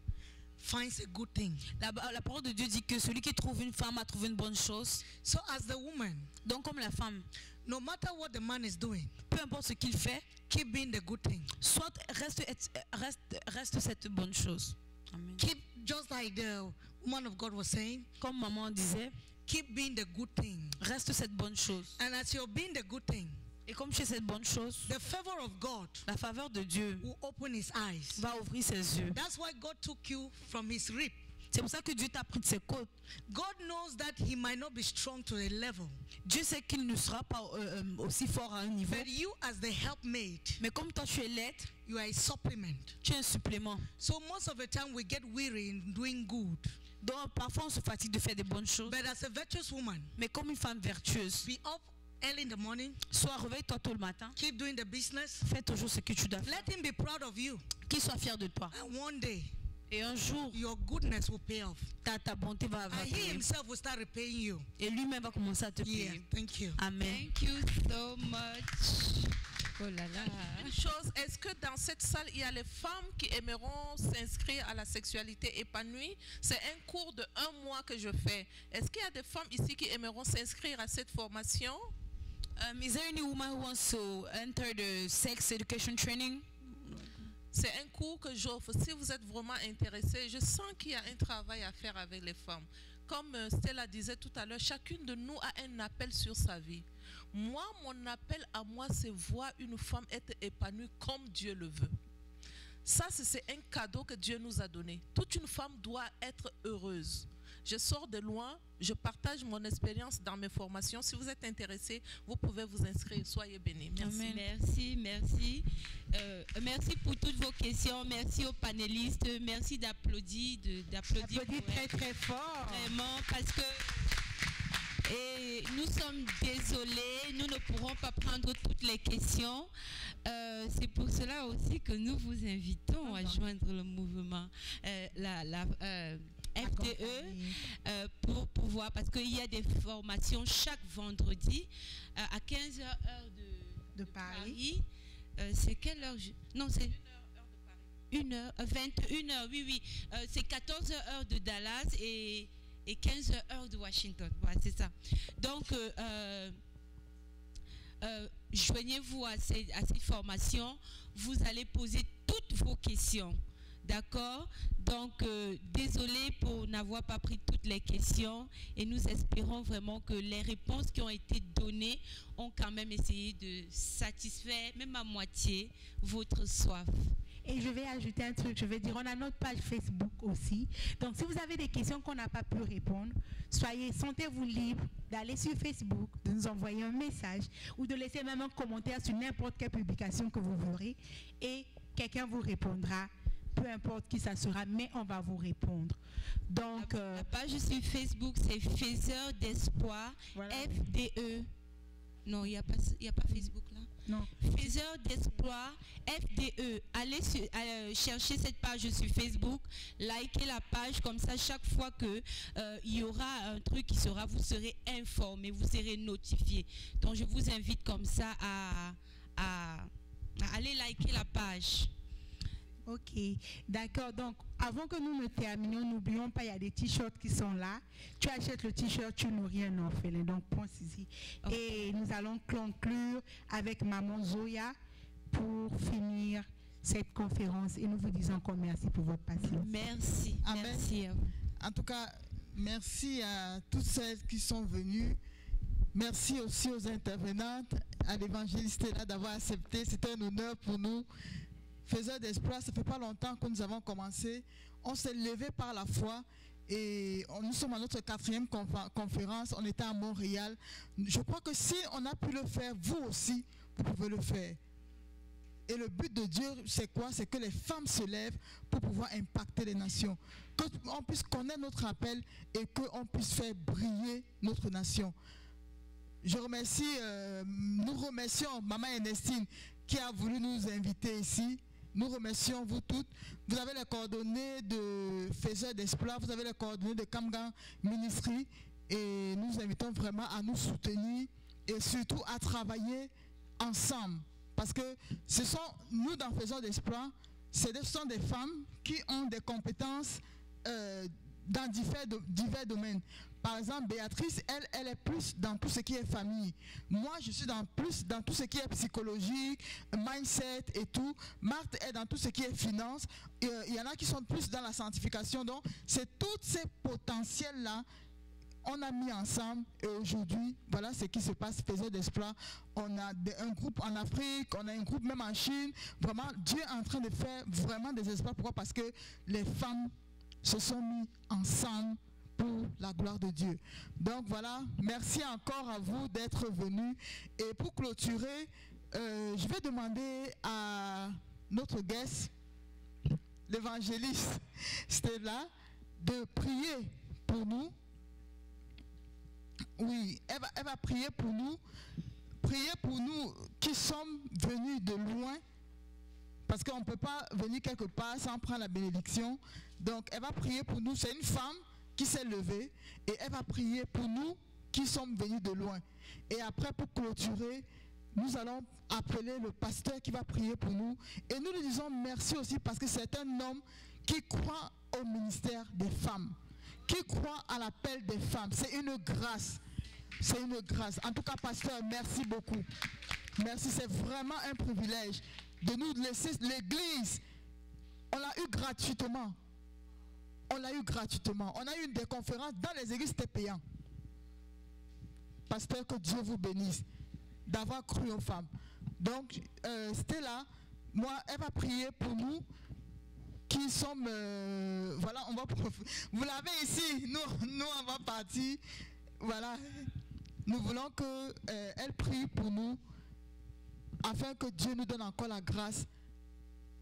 finds a good thing. La parole de Dieu dit que celui qui trouve une femme a trouvé une bonne chose. So as the woman, donc comme la femme, no matter what the man is doing, peu importe ce qu'il fait, keep being the good thing. Soit reste cette bonne chose. Amen. Keep, just like the woman of God was saying, comme maman disait, keep being the good thing. Reste cette bonne chose. And as you're being the good thing, et comme tu es cette bonne chose, the favor of God, la faveur de Dieu, will open his eyes. Va ouvrir ses yeux. That's why God took you from his rib. C'est pour ça que Dieu t'a pris de ses côtes. God knows that he might not be strong to a level. Dieu sait qu'il ne sera pas aussi fort à un niveau. But you as the helpmate, mais comme toi tu es l'aide, you are a supplement. Tu es un supplément. So most of the time we get weary in doing good. Donc parfois on se fatigue de faire des bonnes choses. But as a virtuous woman, mais comme une femme vertueuse, be up early in the morning. Sois réveille-toi tôt le matin. Keep doing the business. Fais toujours ce que tu dois faire. Let him be proud of you. Qu'il soit fier de toi. And one day, et un jour, your goodness will pay off. Ta bonté va and he himself will start repaying you. Et lui-même va commencer à te payer. Thank you. Amen. Thank you so much. Oh là là. Une chose, est-ce que dans cette salle, il y a les femmes qui aimeront s'inscrire à la sexualité épanouie? C'est un cours de 1 mois que je fais. Est-ce qu'il y a des femmes ici qui aimeront s'inscrire à cette formation? Is there any woman who wants to enter the sex education training? C'est un cours que j'offre. Si vous êtes vraiment intéressé, je sens qu'il y a un travail à faire avec les femmes. Comme Stella disait tout à l'heure, chacune de nous a un appel sur sa vie. Moi, mon appel à moi, c'est voir une femme être épanouie comme Dieu le veut. Ça, c'est un cadeau que Dieu nous a donné. Toute une femme doit être heureuse. Je sors de loin, je partage mon expérience dans mes formations. Si vous êtes intéressé, vous pouvez vous inscrire. Soyez bénis. Merci. Amen. Merci. Merci pour toutes vos questions. Merci aux panélistes. Merci d'applaudir. D'applaudir très très fort. Vraiment, parce que nous sommes désolés, nous ne pourrons pas prendre toutes les questions. C'est pour cela aussi que nous vous invitons à joindre le mouvement. FDE pour pouvoir, parce qu'il y a des formations chaque vendredi à 15h heure de Paris. C'est quelle heure? Non, c'est 21h, oui. C'est 14h heure de Dallas et 15h heure de Washington. Voilà, c'est ça. Donc, joignez-vous à ces formations. Vous allez poser toutes vos questions. D'accord? Donc, désolé pour n'avoir pas pris toutes les questions et nous espérons vraiment que les réponses qui ont été données ont quand même essayé de satisfaire, même à moitié, votre soif. Et je vais ajouter un truc, je vais dire, on a notre page Facebook aussi. Donc, si vous avez des questions qu'on n'a pas pu répondre, sentez-vous libre d'aller sur Facebook, de nous envoyer un message ou de laisser même un commentaire sur n'importe quelle publication que vous voudrez et quelqu'un vous répondra. Peu importe qui ça sera, mais on va vous répondre. Donc, la page sur Facebook, c'est Faiseurs d'espoir, voilà. FDE. Non, il n'y a pas Facebook là. Non. Faiseurs d'espoir, FDE. Allez chercher cette page sur Facebook, likez la page, comme ça chaque fois que il y aura un truc qui sera, vous serez informé, vous serez notifié. Donc je vous invite comme ça à aller liker la page. Ok, d'accord. Donc, avant que nous ne terminions, n'oublions pas, il y a des t-shirts qui sont là. Tu achètes le t-shirt, tu nourris un orphelin. Donc, pense ici. Okay. Et nous allons conclure avec Maman Zoya pour finir cette conférence. Et nous vous disons encore merci pour votre patience. Merci. Amen. Merci à vous. En tout cas, merci à toutes celles qui sont venues. Merci aussi aux intervenantes, à l'évangéliste là d'avoir accepté. C'était un honneur pour nous. Faiseurs d'espoir, ça fait pas longtemps que nous avons commencé. On s'est levé par la foi et nous sommes à notre 4e conférence. On était à Montréal. Je crois que si on a pu le faire, vous aussi, vous pouvez le faire. Et le but de Dieu, c'est quoi? C'est que les femmes se lèvent pour pouvoir impacter les nations. Qu'on puisse connaître notre appel et qu'on puisse faire briller notre nation. Je remercie, nous remercions Maman Ernestine qui a voulu nous inviter ici. Nous remercions vous toutes. Vous avez les coordonnées de Faiseurs d'espoir, vous avez les coordonnées de Kamgan Ministry et nous invitons vraiment à nous soutenir et surtout à travailler ensemble. Parce que ce sont, nous dans Faiseurs d'espoir, ce sont des femmes qui ont des compétences dans divers domaines. Par exemple, Béatrice, elle est plus dans tout ce qui est famille. Moi, je suis plus dans tout ce qui est psychologique, mindset et tout. Marthe est dans tout ce qui est finance. Il y en a qui sont plus dans la sanctification. Donc, c'est tous ces potentiels-là on a mis ensemble. Et aujourd'hui, voilà ce qui se passe, Faiseurs d'espoir. On a un groupe en Afrique, on a un groupe même en Chine. Vraiment, Dieu est en train de faire vraiment des espoirs. Pourquoi? Parce que les femmes se sont mis ensemble pour la gloire de Dieu. Donc voilà, merci encore à vous d'être venus. Et pour clôturer, je vais demander à notre guest, l'évangéliste Stella, de prier pour nous. Oui, elle va prier pour nous. Prier pour nous qui sommes venus de loin. Parce qu'on ne peut pas venir quelque part sans prendre la bénédiction. Donc elle va prier pour nous. C'est une femme qui s'est levée. Et elle va prier pour nous qui sommes venus de loin. Et après, pour clôturer, nous allons appeler le pasteur qui va prier pour nous. Et nous lui disons merci aussi parce que c'est un homme qui croit au ministère des femmes, qui croit à l'appel des femmes. C'est une grâce. C'est une grâce. En tout cas, pasteur, merci beaucoup. Merci, c'est vraiment un privilège de nous laisser l'église. On l'a eu gratuitement. On l'a eu gratuitement. On a eu des conférences dans les églises, c'était payant. Pasteur, que Dieu vous bénisse d'avoir cru aux femmes. Donc, Stella, moi, elle va prier pour nous qui sommes, voilà, on va, vous l'avez ici, nous on va partir, voilà, nous voulons qu'elle prie pour nous, afin que Dieu nous donne encore la grâce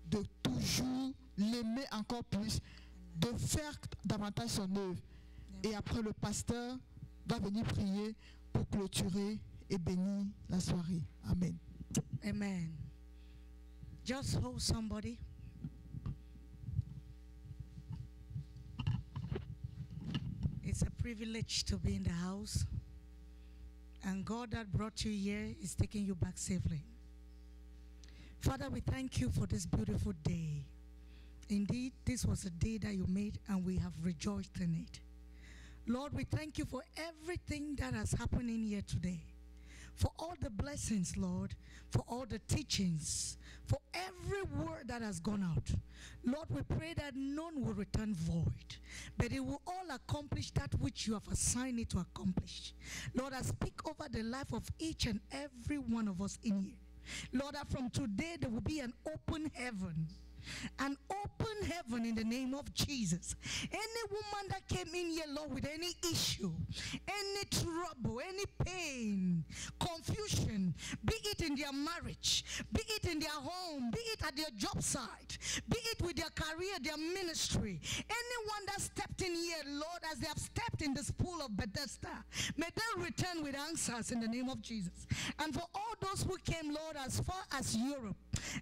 de toujours l'aimer encore plus, de faire davantage son œuvre. Et après, le pasteur va venir prier pour clôturer et bénir la soirée. Amen. Amen. Just hold somebody. It's a privilege to be in the house. And God that brought you here is taking you back safely. Father, we thank you for this beautiful day. Indeed, this was a day that you made and we have rejoiced in it. Lord, we thank you for everything that has happened in here today. For all the blessings, Lord, for all the teachings, for every word that has gone out. Lord, we pray that none will return void, but it will all accomplish that which you have assigned it to accomplish. Lord, I speak over the life of each and every one of us in here. Lord, that from today there will be an open heaven. An open heaven in the name of Jesus. Any woman that came in here, Lord, with any issue, any trouble, any pain, confusion, be it in their marriage, be it in their home, be it at their job site, be it with their career, their ministry, anyone that stepped in here, Lord, as they have stepped in this pool of Bethesda, may they return with answers in the name of Jesus. And for all those who came, Lord, as far as Europe,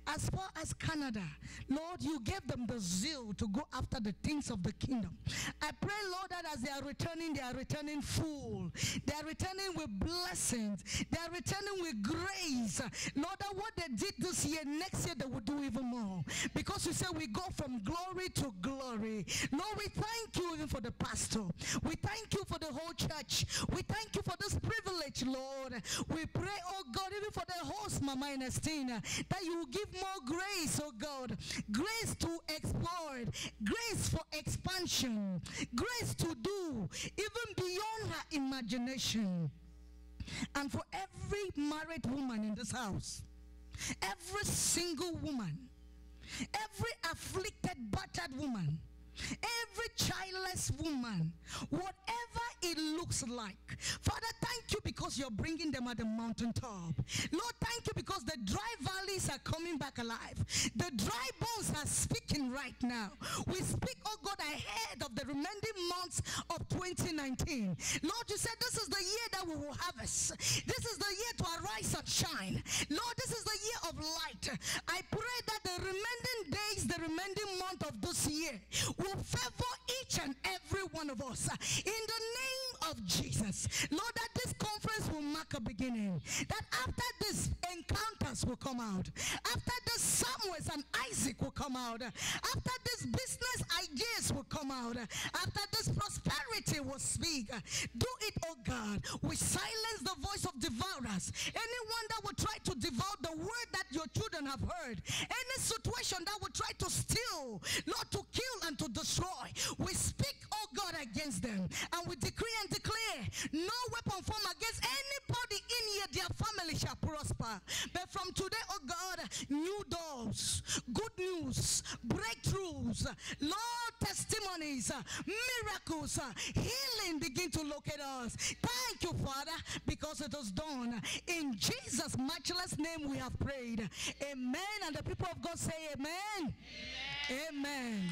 as far as Canada, Lord, you gave them the zeal to go after the things of the kingdom. I pray, Lord, that as they are returning full. They are returning with blessings. They are returning with grace. Lord, that what they did this year, next year they will do even more. Because you say we go from glory to glory. Lord, we thank you even for the pastor. We thank you for the whole church. We thank you for this privilege, Lord. We pray, oh God, even for the host, Mama Ernestina, that you will give more grace, oh God. Grace to explore, grace for expansion, grace to do even beyond her imagination. And for every married woman in this house, every single woman, every afflicted, battered woman, every childless woman, whatever it looks like, Father, thank you because you're bringing them at the mountaintop. Lord, thank you because the dry valleys are coming back alive. The dry bones are speaking right now. We speak, oh God, ahead of the remaining months of 2019. Lord, you said this is the year that we will harvest. This is the year to arise and shine. Lord, this is the year of light. I pray that the remaining days, the remaining month of this year will favor each and every one of us in the name of Jesus. Lord, that this conference will mark a beginning. That after this, encounters will come out. After this, Samuel and Isaac will come out. After this, business ideas will come out. After this, prosperity will speak. Do it, oh God. We silence the voice of devourers. Anyone that will try to devour the word that your children have heard. Any situation that will try to steal, Lord, to kill and to destroy. We speak, oh God, against them. And we decree and declare, no weapon formed against anybody in here, their family shall prosper. But from today, oh God, new doors, good news, release breakthroughs, Lord, testimonies, miracles, healing begin to locate us. Thank you, Father, because it is done. In Jesus' matchless name we have prayed. Amen. And the people of God say amen. Amen. Amen.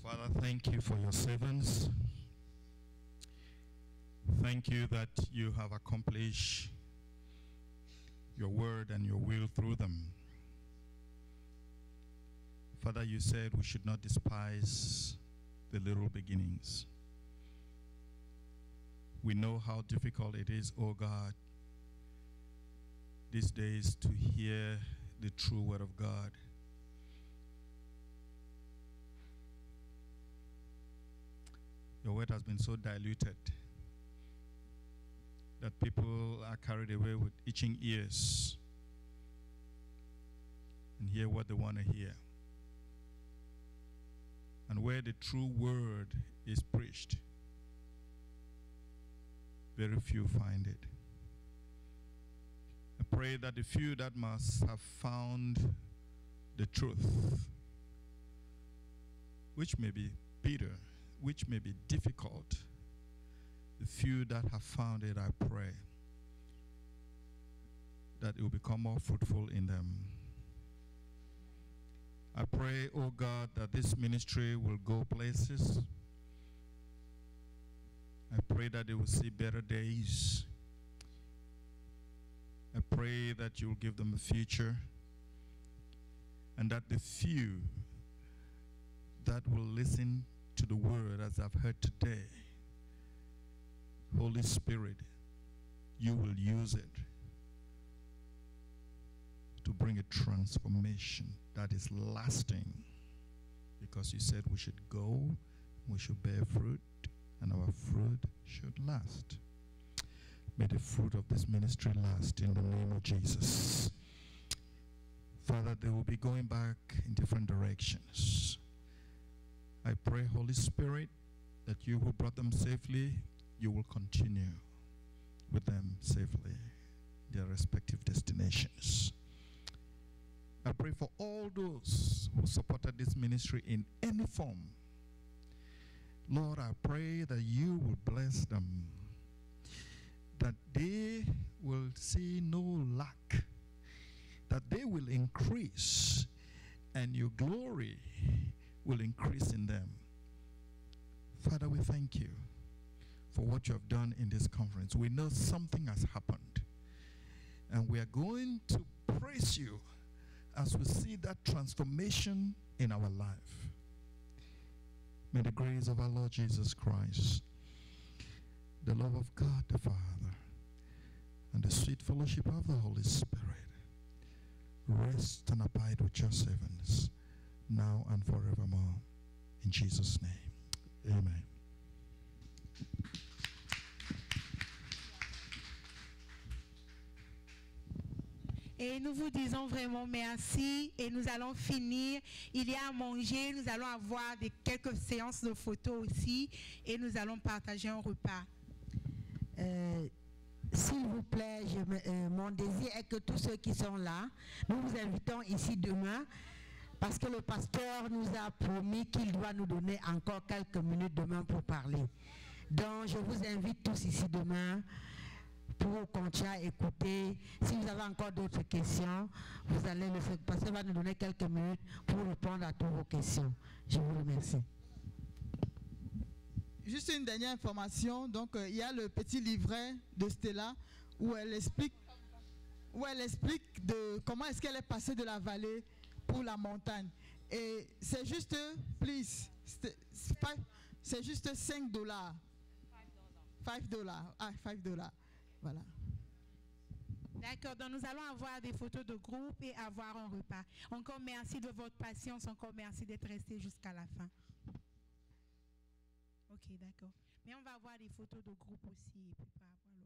Father, thank you for your servants. Thank you that you have accomplished your word and your will through them. Father, you said we should not despise the little beginnings. We know how difficult it is, oh God, these days to hear the true word of God. Your word has been so diluted that people are carried away with itching ears and hear what they want to hear. And where the true word is preached, very few find it. I pray that the few that must have found the truth, which may be bitter, which may be difficult, the few that have found it, I pray that it will become more fruitful in them. I pray, oh God, that this ministry will go places. I pray that they will see better days. I pray that you will give them a future, and that the few that will listen to the word as I've heard today, Holy Spirit, you will use it to bring a transformation that is lasting, because you said we should go, we should bear fruit, and our fruit should last. May the fruit of this ministry last in the name of Jesus. Father, they will be going back in different directions. I pray, Holy Spirit, that you who brought them safely, you will continue with them safely, their respective destinations. I pray for all those who supported this ministry in any form. Lord, I pray that you will bless them, that they will see no lack, that they will increase, and your glory will increase in them. Father, we thank you for what you have done in this conference. We know something has happened, and we are going to praise you as we see that transformation in our life. May the grace of our Lord Jesus Christ, the love of God the Father, and the sweet fellowship of the Holy Spirit rest and abide with your servants now and forevermore. In Jesus' name, amen. Et nous vous disons vraiment merci et nous allons finir. Il y a à manger, nous allons avoir quelques séances de photos aussi et nous allons partager un repas. S'il vous plaît, mon désir est que tous ceux qui sont là, nous vous invitons ici demain parce que le pasteur nous a promis qu'il doit nous donner encore quelques minutes demain pour parler. Donc je vous invite tous ici demain pour continuer à écouter. Si vous avez encore d'autres questions, vous allez le faire. Le pasteur va nous donner quelques minutes pour répondre à toutes vos questions. Je vous remercie. Juste une dernière information. Donc, il y a le petit livret de Stella où elle explique de comment est-ce qu'elle est passée de la vallée pour la montagne. Et c'est juste, please, c'est juste $5. $5. Ah, $5. Voilà. D'accord, donc nous allons avoir des photos de groupe et avoir un repas. Encore merci de votre patience, encore merci d'être resté jusqu'à la fin. Ok, d'accord. Mais on va avoir des photos de groupe aussi et puis pas avoir